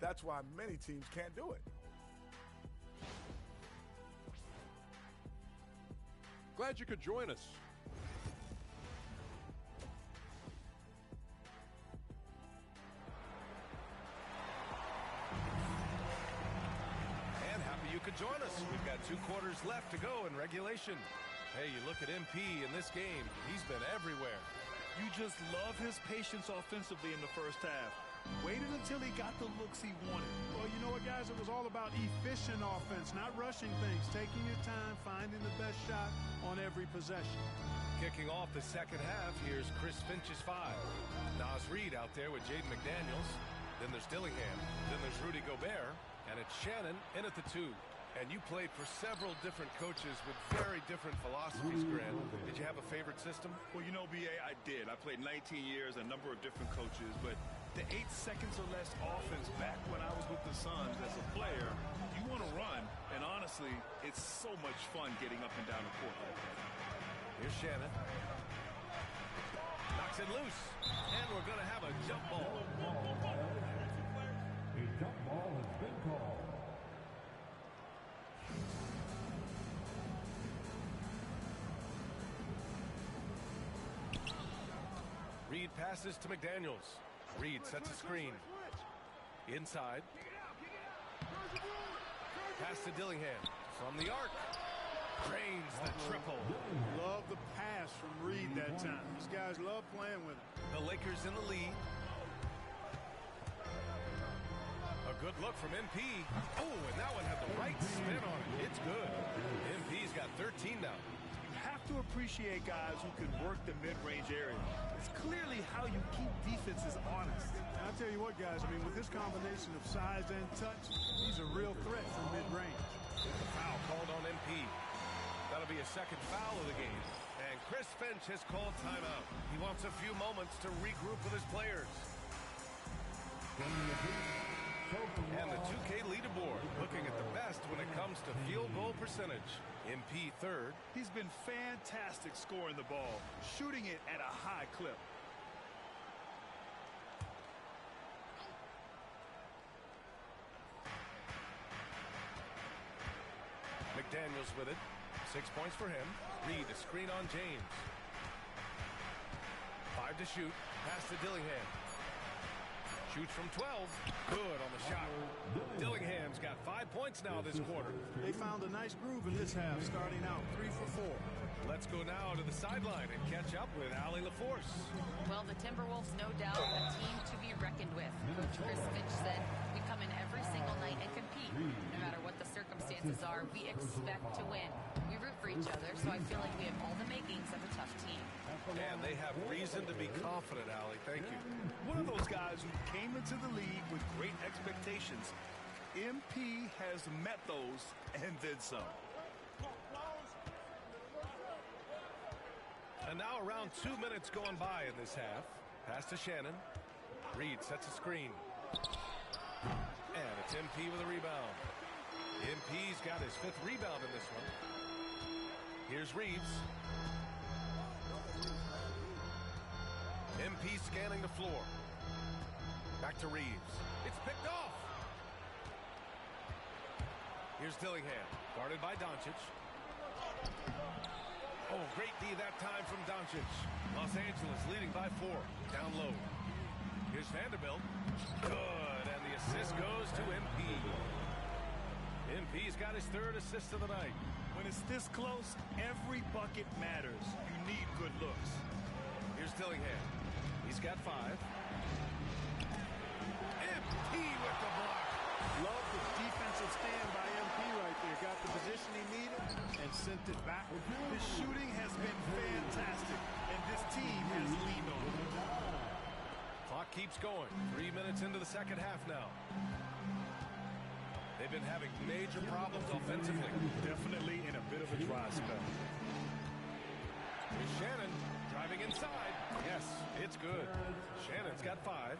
That's why many teams can't do it. Glad you could join us. And happy you could join us. We've got 2 quarters left to go in regulation. Hey, you look at MP in this game, he's been everywhere. You just love his patience offensively in the first half. Waited until he got the looks he wanted. Well, you know what, guys? It was all about efficient offense, not rushing things, taking your time, finding the best shot on every possession. Kicking off the second half, here's Chris Finch's 5. Naz Reid out there with Jaden McDaniels. Then there's Dillingham. Then there's Rudy Gobert. And it's Shannon in at the 2. And you played for several different coaches with very different philosophies, Grant. Did you have a favorite system? Well, you know, B.A., I did. I played 19 years, a number of different coaches, but the 8 seconds or less offense back when I was with the Suns as a player, you want to run, and honestly, it's so much fun getting up and down the court like that. Here's Shannon. Knocks it loose, and we're going to have a jump ball. A jump ball has been called. Reid passes to McDaniels. Reid sets a screen. Inside. Pass to Dillingham. From the arc. Drains the triple. Love the pass from Reid that time. These guys love playing with him. The Lakers in the lead. A good look from MP. Oh, and that one had the right spin on it. It's good. MP's got 13 now. You have to appreciate guys who can work the mid-range area. It's clearly how you keep defenses honest. I'll tell you what, guys, I mean, with this combination of size and touch, he's a real threat from mid-range. The foul called on MP. That'll be a second foul of the game. And Chris Finch has called timeout. He wants a few moments to regroup with his players. And the 2K leaderboard, looking at the best when it comes to field goal percentage. MP third. He's been fantastic scoring the ball, shooting it at a high clip. McDaniels with it. 6 points for him. Reid, a screen on James. 5 to shoot. Pass to Dillingham. Shoots from 12. Good on the shot. Dillingham's got 5 points now this quarter. They found a nice groove in this half, starting out 3 for 4. Let's go now to the sideline and catch up with Allie LaForce. Well, the Timberwolves, no doubt, a team to be reckoned with. Coach Chris Finch said, we come in every single night and compete. No matter what the circumstances are, we expect to win. We root for each other, so I feel like we have all the makings of a tough team. And they have reason to be confident, Allie. Thank you. One of those guys who came into the league with great expectations. MP has met those and then some. And now around 2 minutes going by in this half. Pass to Shannon. Reid sets a screen. And it's MP with a rebound. MP's got his 5th rebound in this one. Here's Reeves. MP scanning the floor. Back to Reeves. It's picked off. Here's Dillingham. Guarded by Doncic. Oh, great D that time from Doncic. Los Angeles leading by 4. Down low. Here's Vanderbilt. Good, and the assist goes to MP. MP's got his 3rd assist of the night. When it's this close, every bucket matters. You need good looks. Here's Dillingham. He's got 5. MP with the block. Love the defensive stand by MP right there. Got the position he needed and sent it back. His shooting has been fantastic, and this team has leaned on him. Clock keeps going. 3 minutes into the second half now. They've been having major problems offensively. Definitely in a bit of a dry spell. Here's Shannon driving inside. Yes, it's good. Shannon's got 5.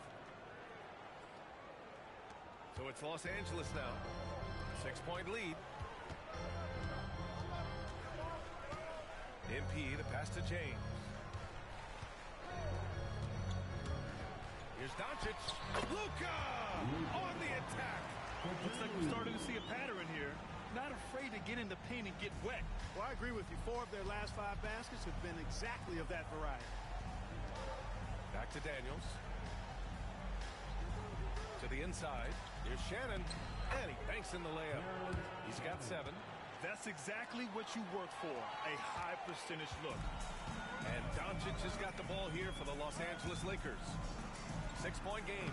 So it's Los Angeles now. 6-point lead. MP, the pass to James. Here's Doncic. Luka on the attack. Looks like we're starting to see a pattern here. Not afraid to get in the paint and get wet. Well, I agree with you. 4 of their last 5 baskets have been exactly of that variety. Back to Daniels. To the inside. Here's Shannon. And he banks in the layup. He's got 7. That's exactly what you work for, a high percentage look. And Doncic has got the ball here for the Los Angeles Lakers. 6-point game.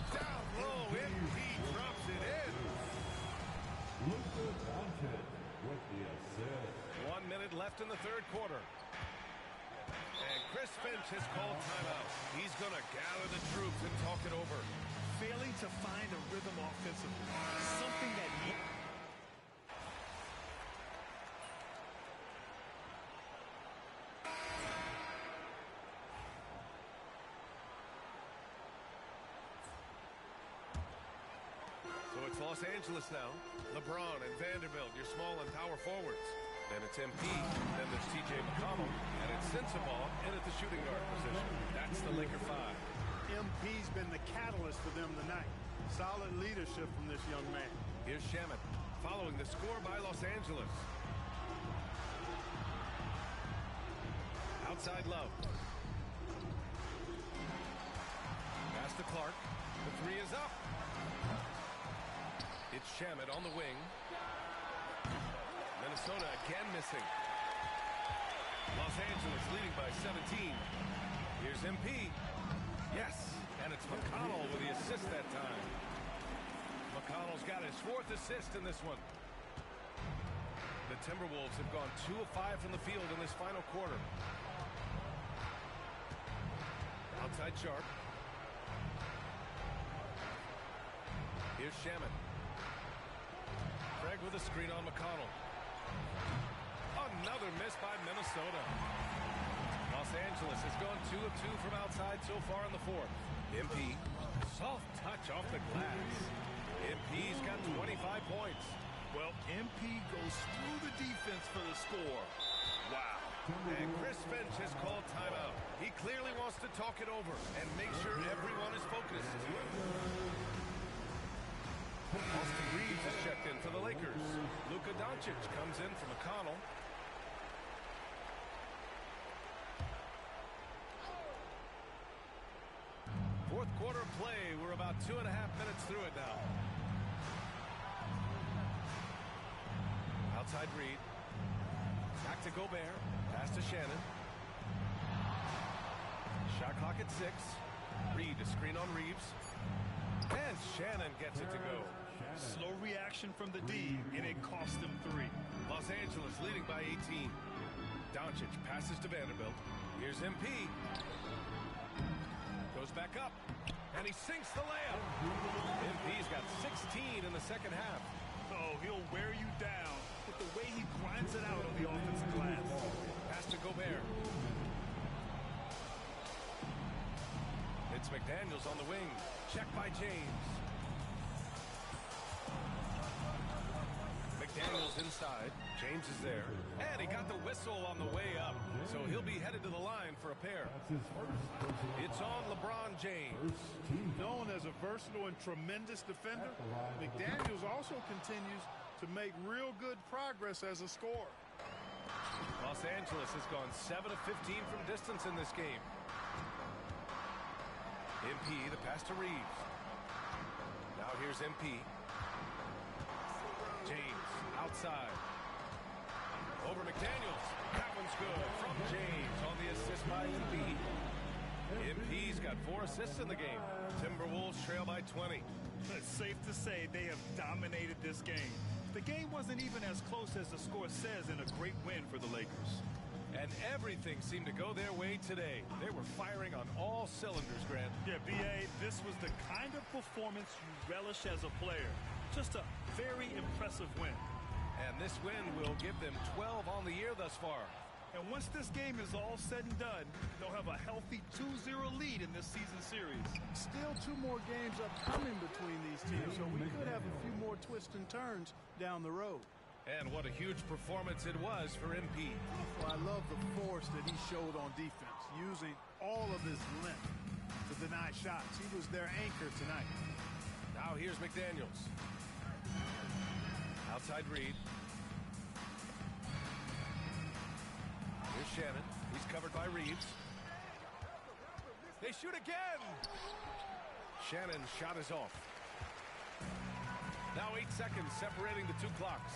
Down low, MP drops it in. Luka Doncic with the assist. 1 minute left in the third quarter. And Chris Finch has called timeout. He's going to gather the troops and talk it over. Failing to find a rhythm offensively. Something that he... So it's Los Angeles now. LeBron and Vanderbilt, your small and power forwards. Then it's MP. Then there's T.J. McConnell. And it's Sensabaugh in at the shooting guard position. That's the Laker 5. MP's been the catalyst for them tonight. Solid leadership from this young man. Here's Shamet following the score by Los Angeles. Outside Love. Pass to Clark. The 3 is up. It's Shamet on the wing. Minnesota again missing. Los Angeles leading by 17. Here's MP. Yes, and it's McConnell with the assist that time. McConnell's got his 4th assist in this one. The Timberwolves have gone 2 of 5 from the field in this final quarter. Outside Sharp. Here's Shamet. Craig with a screen on McConnell. Another miss by Minnesota. Los Angeles has gone 2 of 2 from outside so far in the 4th. MP, soft touch off the glass. MP's got 25 points. Well, MP goes through the defense for the score. Wow. And Chris Finch has called timeout. He clearly wants to talk it over and make sure everyone is focused. Austin Reeves is checked in for the Lakers. Luka Doncic comes in for McConnell. Fourth quarter play. We're about 2.5 minutes through it now. Outside Reed. Back to Gobert. Pass to Shannon. Shot clock at 6. Reed a screen on Reeves. And Shannon gets it to go. Slow reaction from the D, and it cost them 3. Los Angeles leading by 18. Doncic passes to Vanderbilt. Here's MP. Goes back up, and he sinks the layup. MP's got 16 in the second half. Oh, he'll wear you down with the way he grinds it out on the offensive glass. Pass to Gobert. It's McDaniels on the wing. Check by James. McDaniels inside. James is there. And he got the whistle on the way up. So he'll be headed to the line for a pair. It's on LeBron James. Known as a versatile and tremendous defender, McDaniels also continues to make real good progress as a scorer. Los Angeles has gone 7 of 15 from distance in this game. MP, the pass to Reeves. Now here's MP. James, outside. Over McDaniels. That one's good from James on the assist by MP. MP's got 4 assists in the game. Timberwolves trail by 20. It's safe to say they have dominated this game. The game wasn't even as close as the score says in a great win for the Lakers. And everything seemed to go their way today. They were firing on all cylinders, Grant. Yeah, B.A., this was the kind of performance you relish as a player. Just a very impressive win. And this win will give them 12 on the year thus far. And once this game is all said and done, they'll have a healthy 2-0 lead in this season series. Still 2 more games upcoming between these teams, so we could have a few more twists and turns down the road. And what a huge performance it was for MP. Well, I love the force that he showed on defense, using all of his length to deny shots. He was their anchor tonight. Now here's McDaniels. Outside Reed. Here's Shannon. He's covered by Reeves. They shoot again. Shannon's shot is off. Now 8 seconds separating the two clocks.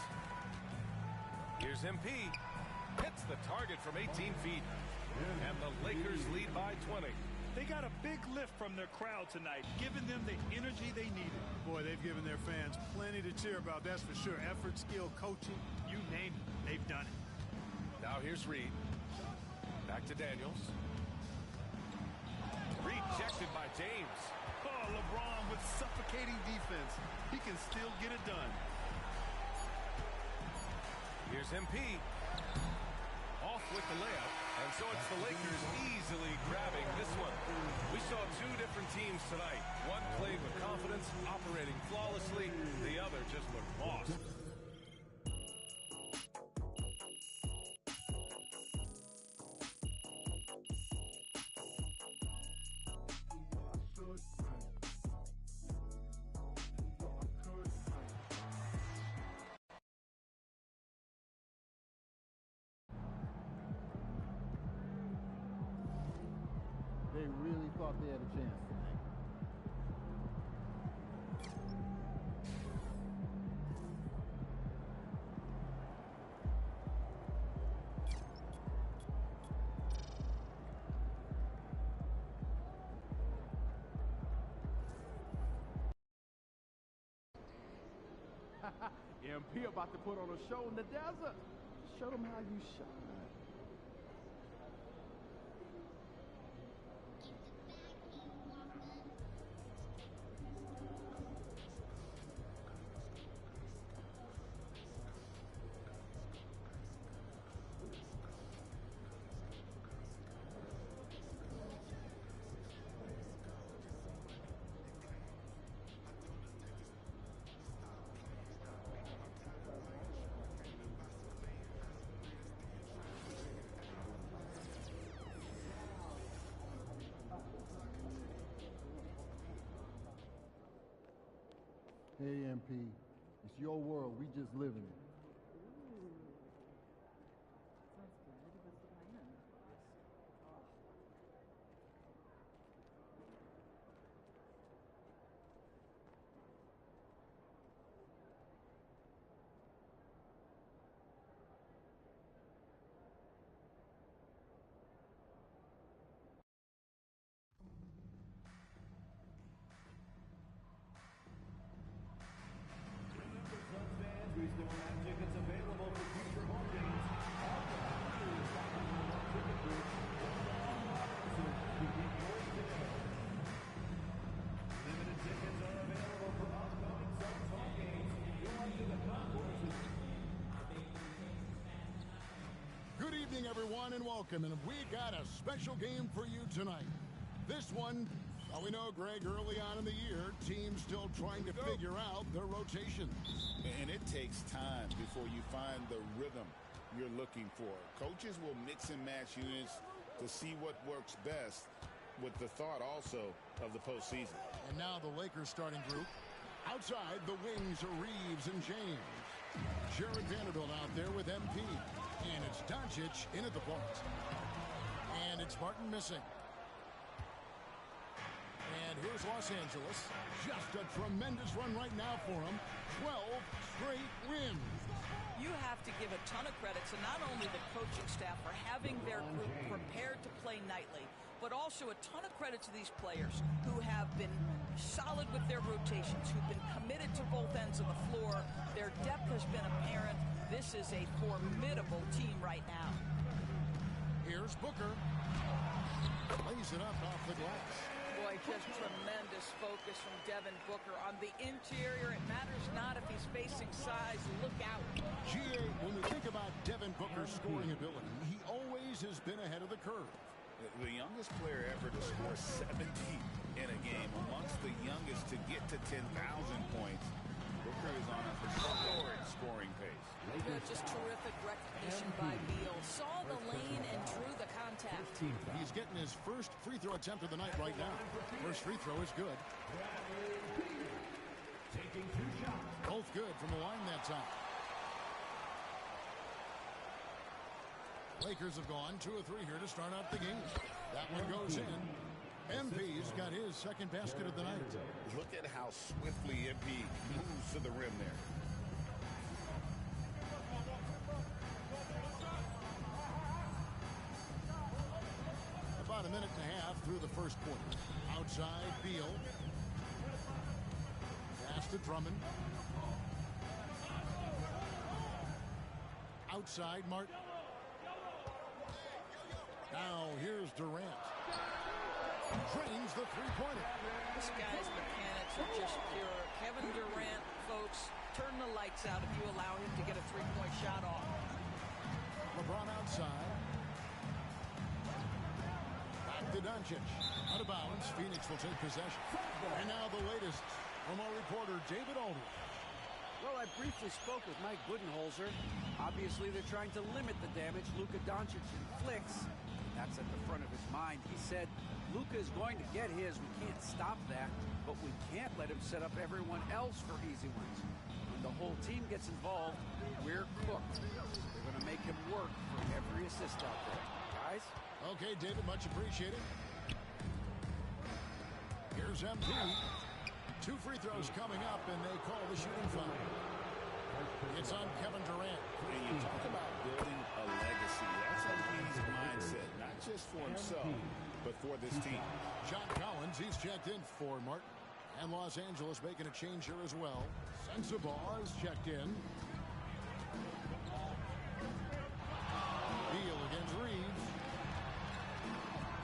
Here's MP. Hits the target from 18 feet. And the Lakers lead by 20. They got a big lift from their crowd tonight, giving them the energy they needed. Boy, they've given their fans plenty to cheer about, that's for sure. Effort, skill, coaching, you name it, they've done it. Now here's Reed. Back to Daniels. Rejected by James. Oh, LeBron with suffocating defense. He can still get it done. Here's MP. Off with the layup. And so it's the Lakers easily grabbing this one. We saw two different teams tonight. One played with confidence, operating flawlessly. The other just looked lost. They really thought they had a chance tonight. MP about to put on a show in the desert. Show them how you shine. Hey, MP, it's your world. We just live in it. We still have tickets available for future home games. So you get yours today. Limited tickets are available for upcoming Suns home games. Going to the concourses. Good evening, everyone, and welcome. And we got a special game for you tonight. This one, we know, Greg, early on in the year, teams still trying to figure out their rotations. And it takes time before you find the rhythm you're looking for. Coaches will mix and match units to see what works best, with the thought also of the postseason. And now the Lakers starting group. Outside, the wings are Reeves and James. Jared Vanderbilt out there with MP. And it's Doncic in at the point. And it's Martin missing. And here's Los Angeles. Just a tremendous run right now for them. 12 straight wins. You have to give a ton of credit to not only the coaching staff for having their group prepared to play nightly, but also a ton of credit to these players who have been solid with their rotations, who've been committed to both ends of the floor. Their depth has been apparent. This is a formidable team right now. Here's Booker. Lays it up off the glass. Boy, just tremendous focus from Devin Booker on the interior. It matters not if he's facing size. Look out. G.A., when we think about Devin Booker's scoring ability, he always has been ahead of the curve. The youngest player ever to score 70 in a game, amongst the youngest to get to 10,000 points. Booker is on a historic scoring pace. Just terrific recognition by Beal. Saw the lane and drew the contact. Team foul. He's getting his first free throw attempt of the night right now. First free throw is good. Taking 2 shots. Both good from the line that time. Lakers have gone 2 of 3 here to start out the game. That one goes in. MP's got his second basket of the night. Look at how swiftly MP moves to the rim there. About a minute and a half through the first quarter. Outside, Beal. Pass to Drummond. Outside, Martin. Now here's Durant. Drains the three-pointer. This guy's mechanics are just pure. Kevin Durant, folks, turn the lights out if you allow him to get a three-point shot off. LeBron outside. Back to Doncic. Out of bounds. Phoenix will take possession. And now the latest from our reporter, David Aldridge. Well, I briefly spoke with Mike Budenholzer. Obviously, they're trying to limit the damage Luka Doncic inflicts. That's at the front of his mind. He said, Luka is going to get his. We can't stop that, but we can't let him set up everyone else for easy ones. When the whole team gets involved, we're cooked. They're going to make him work for every assist out there. Guys? Okay, David, much appreciated. Here's MP. 2 free throws coming up, and they call the shooting foul. It's on Kevin Durant. And you talk about building a legacy. That's MP's mindset, not just for himself, but for this team. John Collins, he's checked in for Martin. And Los Angeles making a change here as well. Sensabaugh is checked in. Beal against Reeves.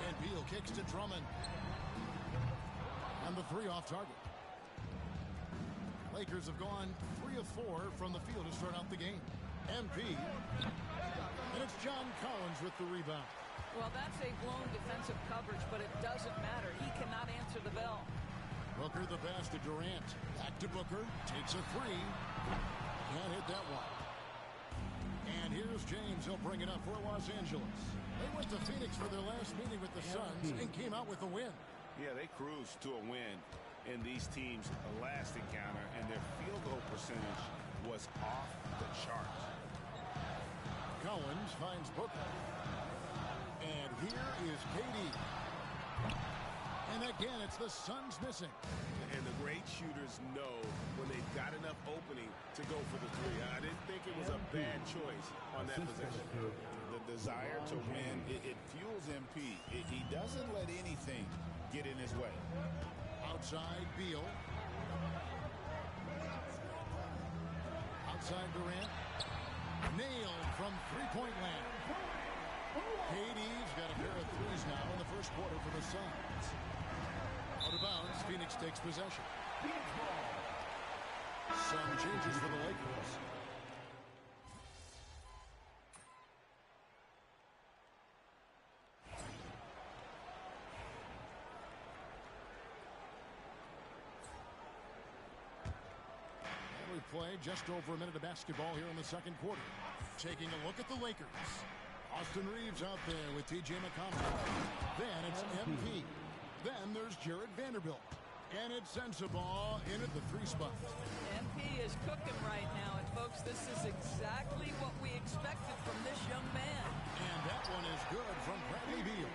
And Beal kicks to Drummond. And the 3 off target. Lakers have gone 3 of 4 from the field to start out the game. MP. And it's John Collins with the rebound. Well, that's a blown defensive coverage, but it doesn't matter. He cannot answer the bell. Booker the pass to Durant. Back to Booker. Takes a 3. Can't hit that one. And here's James. He'll bring it up for Los Angeles. They went to Phoenix for their last meeting with the Suns and came out with a win. Yeah, they cruised to a win in these teams' last encounter, and their field goal percentage was off the charts. Collins finds Booker. And here is KD. And again, it's the Suns missing. And the great shooters know when they've got enough opening to go for the 3. I didn't think it was a bad choice on that possession. The desire to win, it fuels MP. He doesn't let anything get in his way. Outside, Beal. Outside, Durant. Nailed from three-point land. KD's got a pair of 3s now in the first quarter for the Suns. Out of bounds, Phoenix takes possession. Some changes for the Lakers. Play just over a minute of basketball here in the second quarter. Taking a look at the Lakers. Austin Reeves out there with T.J. McConnell. Then it's MP. Then there's Jared Vanderbilt. And it's Sensabaugh in at the 3 spot. MP is cooking right now. And, folks, this is exactly what we expected from this young man. And that one is good from Bradley Beal.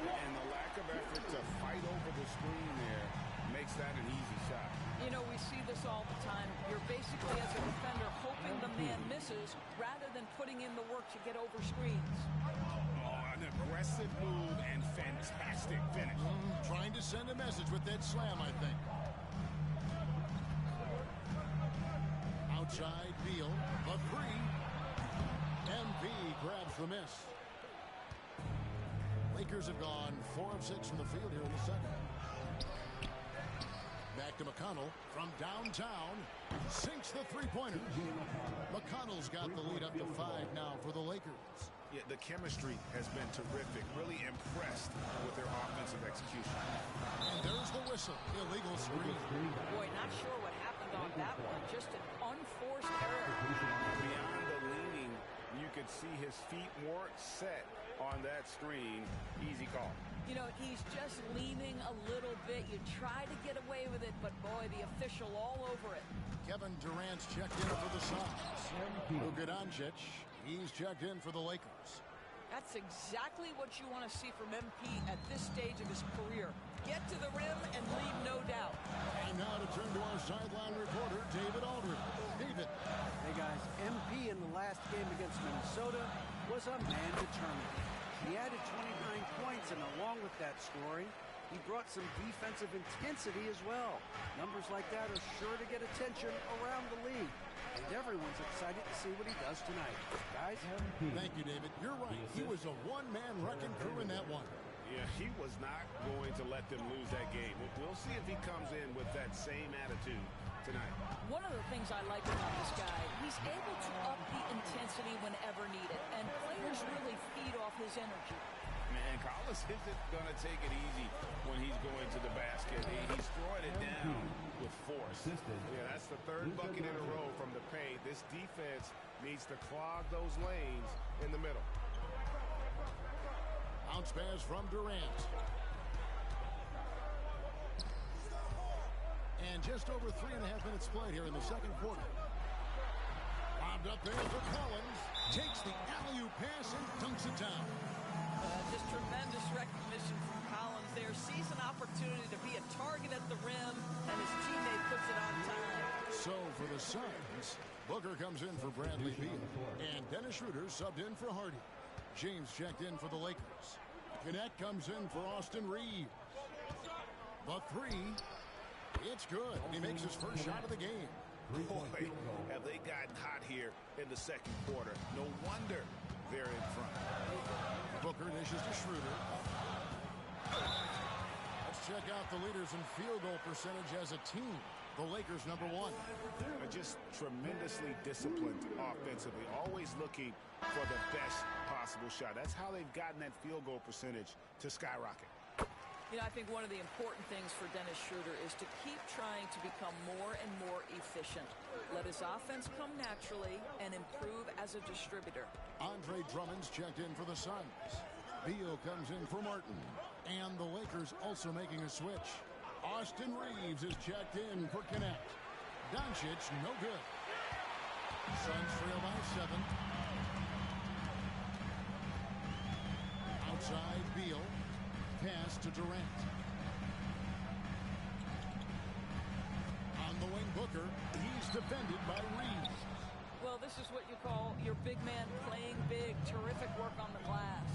And the lack of effort to fight over the screen there makes that an easy shot. You know, we see this all the time. You're basically, as a defender, hoping the man misses rather than putting in the work to get over screens. Oh, an aggressive move and fantastic finish. Trying to send a message with that slam, I think. Outside, Beal. A 3. MP grabs the miss. Lakers have gone 4 of 6 from the field here in the second. Back to McConnell from downtown. Sinks the three-pointer. McConnell's got the lead up to 5 now for the Lakers. Yeah, the chemistry has been terrific. Really impressed with their offensive execution. And there's the whistle. Illegal screen. Boy, not sure what happened on that one. Just an unforced error. Beyond the leaning, you can could see his feet more set on that screen. Easy call. You know, he's just leaning a little bit. You try to get away with it, but boy, the official all over it. Kevin Durant's checked in for the Suns. Luka Doncic, he's checked in for the Lakers. That's exactly what you want to see from MP at this stage of his career. Get to the rim and leave no doubt. And now to turn to our sideline reporter, David Aldridge. David. Hey, guys. MP in the last game against Minnesota was a man determined. He added 29 points, and along with that scoring, he brought some defensive intensity as well. Numbers like that are sure to get attention around the league. And everyone's excited to see what he does tonight. Guys? Thank you, David. You're right. He was a one-man wrecking crew in that one. Yeah, he was not going to let them lose that game. We'll see if he comes in with that same attitude tonight. One of the things I like about this guy, he's able to up the intensity whenever needed, and players really feed off his energy. Man, Collins isn't going to take it easy when he's going to the basket. He's throwing it down with force. Yeah, that's the third bucket in a row from the paint. This defense needs to clog those lanes in the middle. Bounce pass from Durant. And just over 3.5 minutes played here in the second quarter. Bobbed up there for Collins. Takes the alley-oop pass and dunks it down. Just tremendous recognition from Collins there. Sees an opportunity to be a target at the rim, and his teammate puts it on time. So for the Suns, Booker comes in for Bradley Beal. And Dennis Schroeder subbed in for Hardy. James checked in for the Lakers. Kenneth comes in for Austin Reeves. The three, it's good. And he makes his first shot of the game. Boy, have they gotten hot here in the second quarter. No wonder they're in front. Booker dishes to Schroeder. Let's check out the leaders in field goal percentage as a team. The Lakers, number one. Just tremendously disciplined offensively, always looking for the best possible shot. That's how they've gotten that field goal percentage to skyrocket. You know, I think one of the important things for Dennis Schroeder is to keep trying to become more and more efficient. Let his offense come naturally and improve as a distributor. Andre Drummond's checked in for the Suns. Beal comes in for Martin. And the Lakers also making a switch. Austin Reeves is checked in for Kenneth. Doncic, no good. Suns trail by 7. Outside Beal. Pass to Durant. On the wing, Booker. He's defended by Reeves. Well, this is what you call your big man playing big. Terrific work on the glass.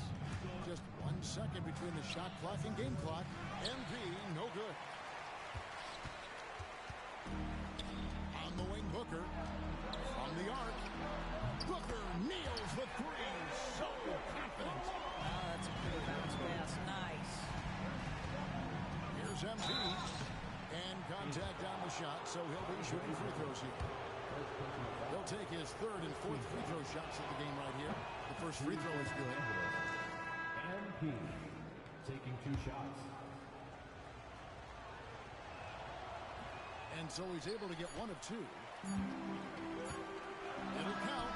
Just 1 second between the shot clock and game clock. MV, no good. On the wing, Booker. From the arc. Booker nails the three. So confident. That's a pretty bounce pass. Nice. Here's MP. And contact on the shot, so he'll be shooting free throws here. He'll take his third and fourth free throw shots of the game right here. The first free throw is good. MP taking 2 shots. And so he's able to get 1 of 2. It'll count.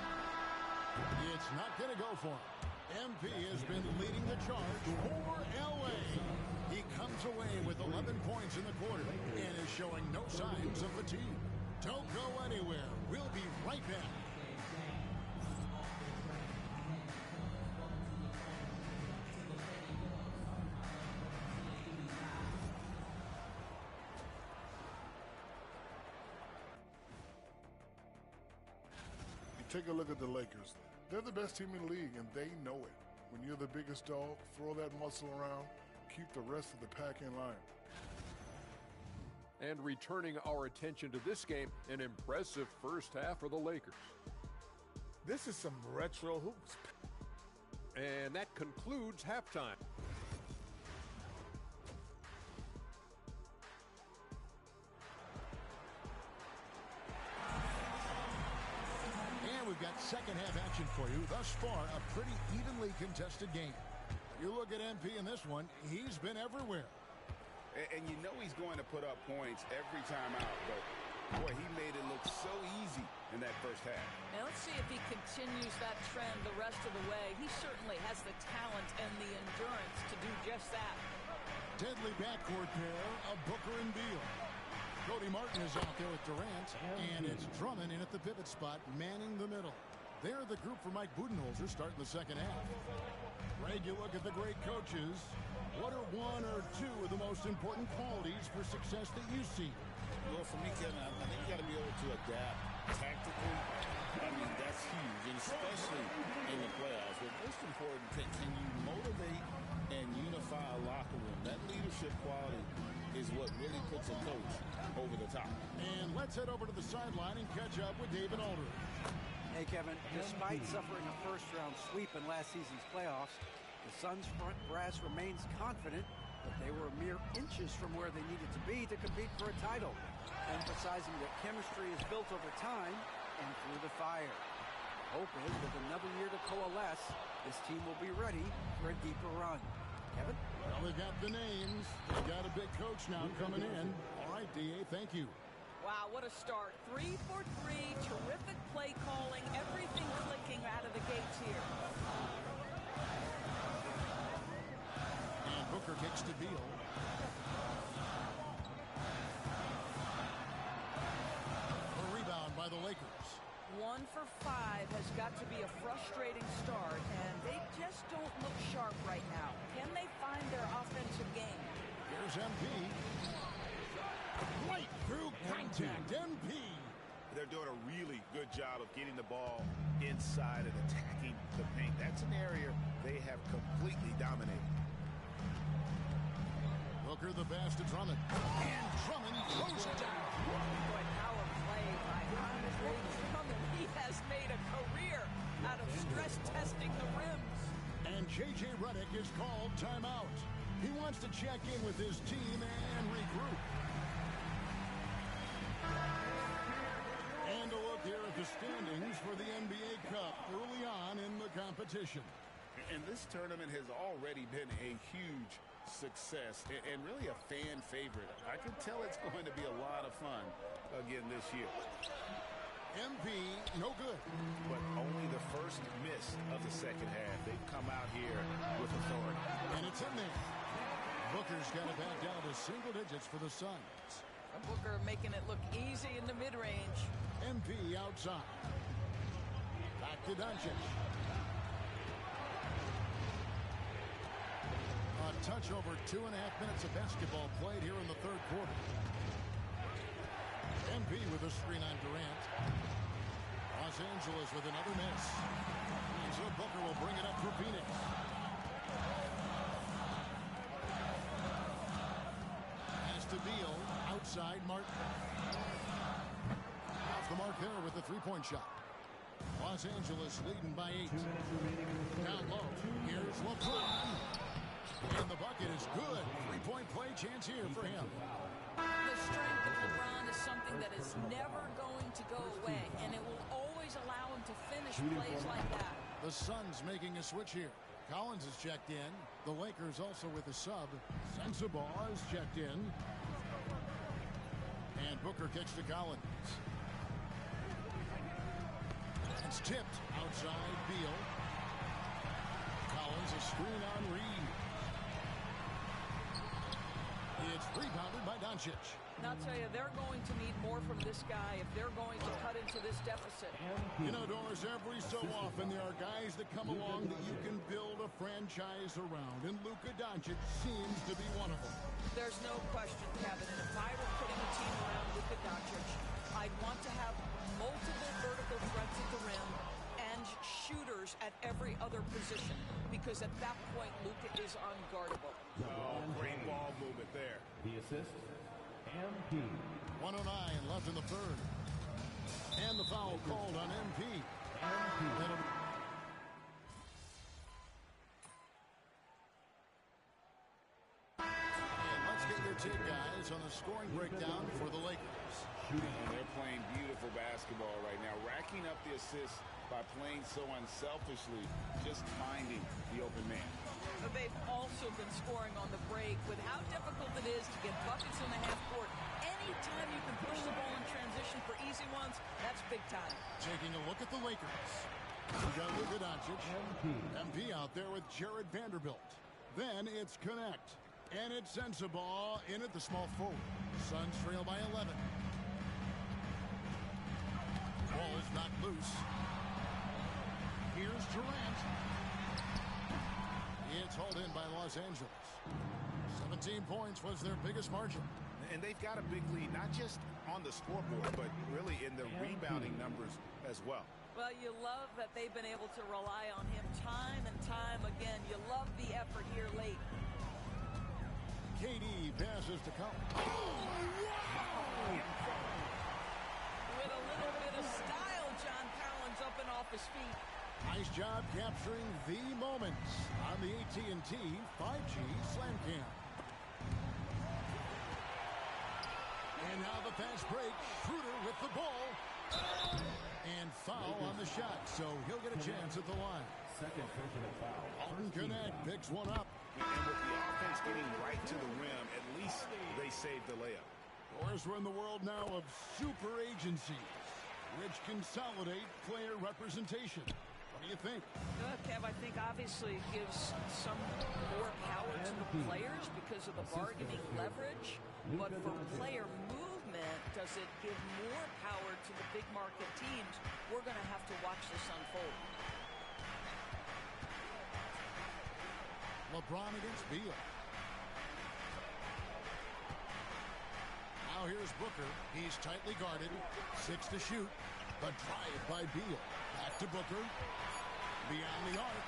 It's not going to go for him. MP has been leading the charge for LA. He comes away with 11 points in the quarter and is showing no signs of fatigue. Don't go anywhere. We'll be right back. Take a look at the Lakers. They're the best team in the league, and they know it. When you're the biggest dog, throw that muscle around, keep the rest of the pack in line. And returning our attention to this game, an impressive first half for the Lakers. This is some retro hoops. And that concludes halftime. We've got second half action for you. Thus far, a pretty evenly contested game. You look at MP in this one, he's been everywhere. And you know he's going to put up points every time out, but Boy, he made it look so easy in that first half. Now let's see if he continues that trend the rest of the way. He certainly has the talent and the endurance to do just that. Deadly backcourt pair of Booker and Beal. Cody Martin is out there with Durant, and it's Drummond in at the pivot spot, manning the middle. They're the group for Mike Budenholzer starting the second half. Greg, you look at the great coaches. What are one or two of the most important qualities for success that you see? Well, for me, Kevin, I think you got to be able to adapt tactically. I mean, that's huge, and especially in the playoffs. But most important, can you motivate and unify a locker room? That leadership quality is what really puts a coach over the top. And let's head over to the sideline and catch up with David Aldridge. Hey, Kevin, despite suffering a first-round sweep in last season's playoffs, the Suns' front brass remains confident that they were mere inches from where they needed to be to compete for a title, emphasizing that chemistry is built over time and through the fire. Hope is with another year to coalesce, this team will be ready for a deeper run. Kevin? Well, they've got the names. They've got a big coach now coming in. All right, D.A., thank you. Wow, what a start. 3 for 3, terrific play calling, everything clicking out of the gates here. And Booker kicks to Beal. A rebound by the Lakers. 1 for 5 has got to be a frustrating start, and they just don't look sharp right now. Can they find their offensive game? Here's MP. Right through contact. MP. They're doing a really good job of getting the ball inside and attacking the paint. That's an area they have completely dominated. Booker the pass to Drummond. And Drummond throws it down. Boy, power play by Andre Drummond. He has made a career out of stress testing the rims. And J.J. Redick is called timeout. He wants to check in with his team and regroup. And a look here at the standings for the NBA Cup early on in the competition. And this tournament has already been a huge success and really a fan favorite. I can tell it's going to be a lot of fun again this year. MP, no good. But only the first miss of the second half. They've come out here with authority. And it's in there. Booker's got it back down to single digits for the Suns. Booker making it look easy in the mid-range. MP outside. Back to Doncic. A touch over 2.5 minutes of basketball played here in the third quarter. MP with a screen on Durant. Los Angeles with another miss. And so Booker will bring it up for Phoenix. Pass to Beal. Outside Martin. Off the mark there with the three-point shot. Los Angeles leading by 8. Down low. Here's LeBron. And the bucket is good. Three-point play chance here for him. The strength of LeBron is something that is never going to go away, and it will always allow him to finish plays like that. The Suns making a switch here. Collins is checked in. The Lakers also with a sub. Sensabaugh is checked in. And Booker kicks to Collins. It's tipped outside Beal. Collins a screen on Reed. It's rebounded by Doncic. And I'll tell you, they're going to need more from this guy if they're going to cut into this deficit. You know, Doris, every so often there are guys that come along that you can build a franchise around, and Luka Doncic seems to be one of them. There's no question, Kevin, and if I were putting a team around Luka Doncic, I'd want to have multiple vertical threats at the rim and shooters at every other position, because at that point, Luka is unguardable. Oh, great ball movement there. The assist, MP. 109 left in the third. And the foul called on MP. And let's get your take, guys, on the scoring breakdown for the Lakers. And they're playing beautiful basketball right now, racking up the assists by playing so unselfishly, just finding the open man. They've also been scoring on the break. With how difficult it is to get buckets in the half court, anytime you can push the ball in transition for easy ones, that's big time. Taking a look at the Lakers. We got Luka Doncic. MP out there with Jared Vanderbilt. Then it's Connect. And it sends a ball in at the small forward. Suns trail by 11. Ball is knocked loose. Here's Durant. It's hauled in by Los Angeles. 17 points was their biggest margin. And they've got a big lead, not just on the scoreboard, but really in the rebounding numbers as well. Well, you love that they've been able to rely on him time and time again. You love the effort here late. KD passes to Collins. Oh, wow! With a little bit of style, John Collins up and off his feet. Nice job capturing the moments on the AT&T 5G Slam Cam. And now the fast break. Schroeder with the ball. And foul on the shot, so he'll get a chance at the line. Second personal foul. Alton Connect picks one up. And with the offense getting right to the rim, at least they saved the layup. Of course, we're in the world now of super agencies, which consolidate player representation. What do you think? Kev, I think obviously it gives some more power to the players because of the bargaining leverage. But for player movement, does it give more power to the big market teams? We're going to have to watch this unfold. LeBron against Beal. Now here's Booker. He's tightly guarded. 6 to shoot. The drive by Beal. Back to Booker. Beyond the arc.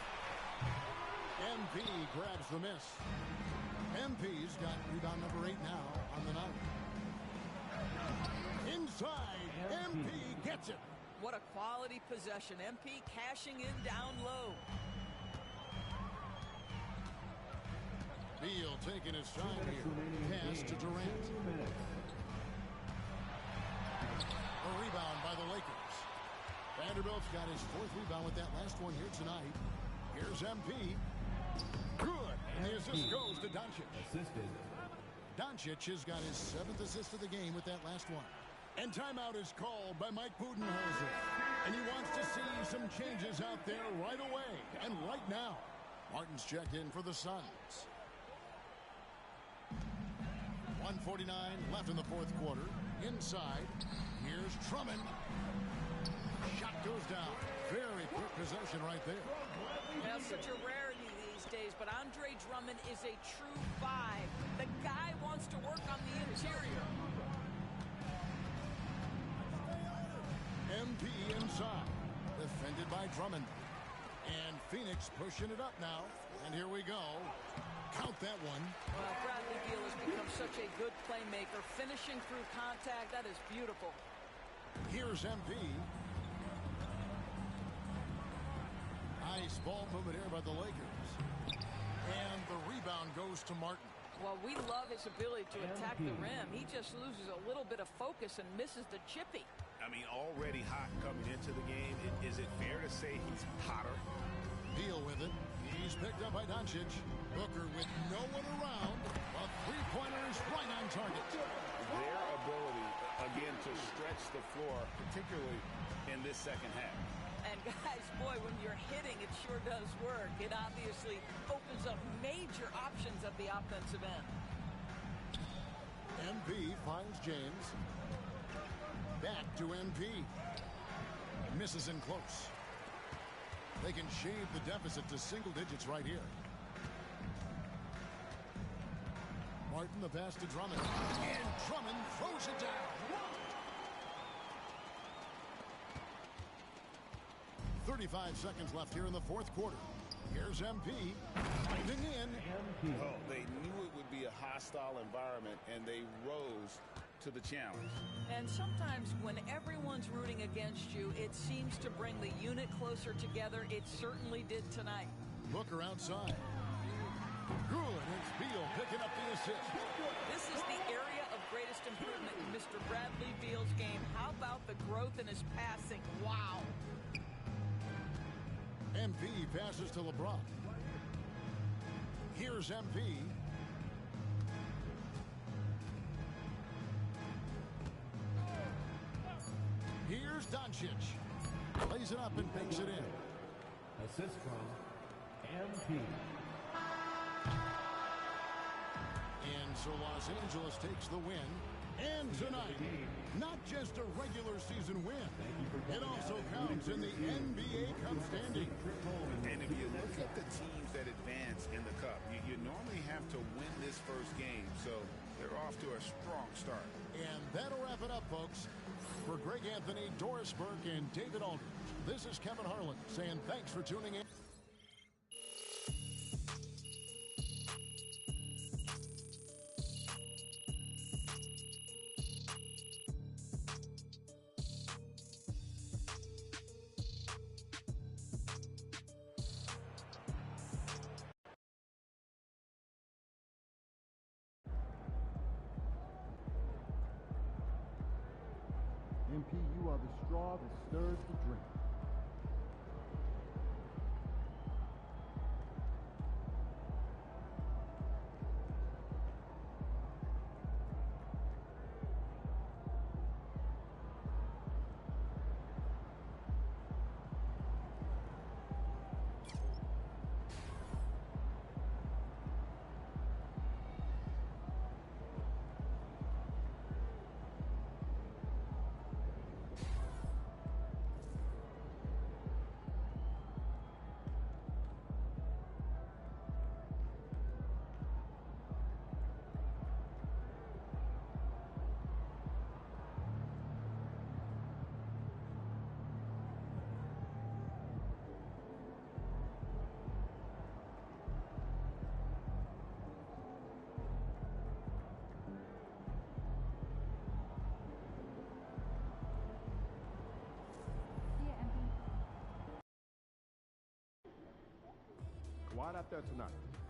MP grabs the miss. MP's got rebound number 8 now on the night. Inside. MP gets it. What a quality possession. MP cashing in down low. Beal taking his time here. Pass to Durant. A rebound by the Lakers. Vanderbilt's got his 4th rebound with that last one here tonight. Here's MP. Good. And the assist goes to Doncic. Doncic has got his 7th assist of the game with that last one. And timeout is called by Mike Budenholzer. And he wants to see some changes out there right away. And right now. Martin's checked in for the Suns. 1:49 left in the 4th quarter. Inside. Here's Drummond. Shot goes down. Very quick possession right there. Now, such a rarity these days, but Andre Drummond is a true 5. The guy wants to work on the interior. MP inside. Defended by Drummond. And Phoenix pushing it up now. And here we go. Count that one. Well, Bradley Beal has become such a good playmaker. Finishing through contact, that is beautiful. Here's MP. Nice ball movement here by the Lakers. And the rebound goes to Martin. Well, we love his ability to attack the rim. He just loses a little bit of focus and misses the chippy. I mean, already hot coming into the game. Is it fair to say he's hotter? Beal with it. He's picked up by Doncic. Booker with no one around. A three-pointer's right on target. Their ability, again, to stretch the floor, particularly in this second half. And guys, boy, when you're hitting, it sure does work. It obviously opens up major options at the offensive end. MP finds James. Back to MP. Misses in close. They can shave the deficit to single digits right here. Martin, the pass to Drummond. And Drummond throws it down. 35 seconds left here in the 4th quarter. Here's MP. Finding in. Oh, they knew it would be a hostile environment, and they rose to the challenge. And sometimes when everyone's rooting against you, it seems to bring the unit closer together. It certainly did tonight. Booker outside. Good. It's Beal picking up the assist. This is the area of greatest improvement in Mr. Bradley Beal's game. How about the growth in his passing? Wow. MP passes to LeBron. Here's MP. Here's Doncic. Lays it up and banks it in. Assist from MP. And so Los Angeles takes the win. And tonight, not just a regular season win, it also counts in the NBA Cup standing. And if you look at the teams that advance in the Cup, you normally have to win this first game, so they're off to a strong start. And that'll wrap it up, folks. For Greg Anthony, Doris Burke, and David Aldridge, this is Kevin Harlan saying thanks for tuning in. MP, you are the straw that stirs the drink. Kawhi out there tonight.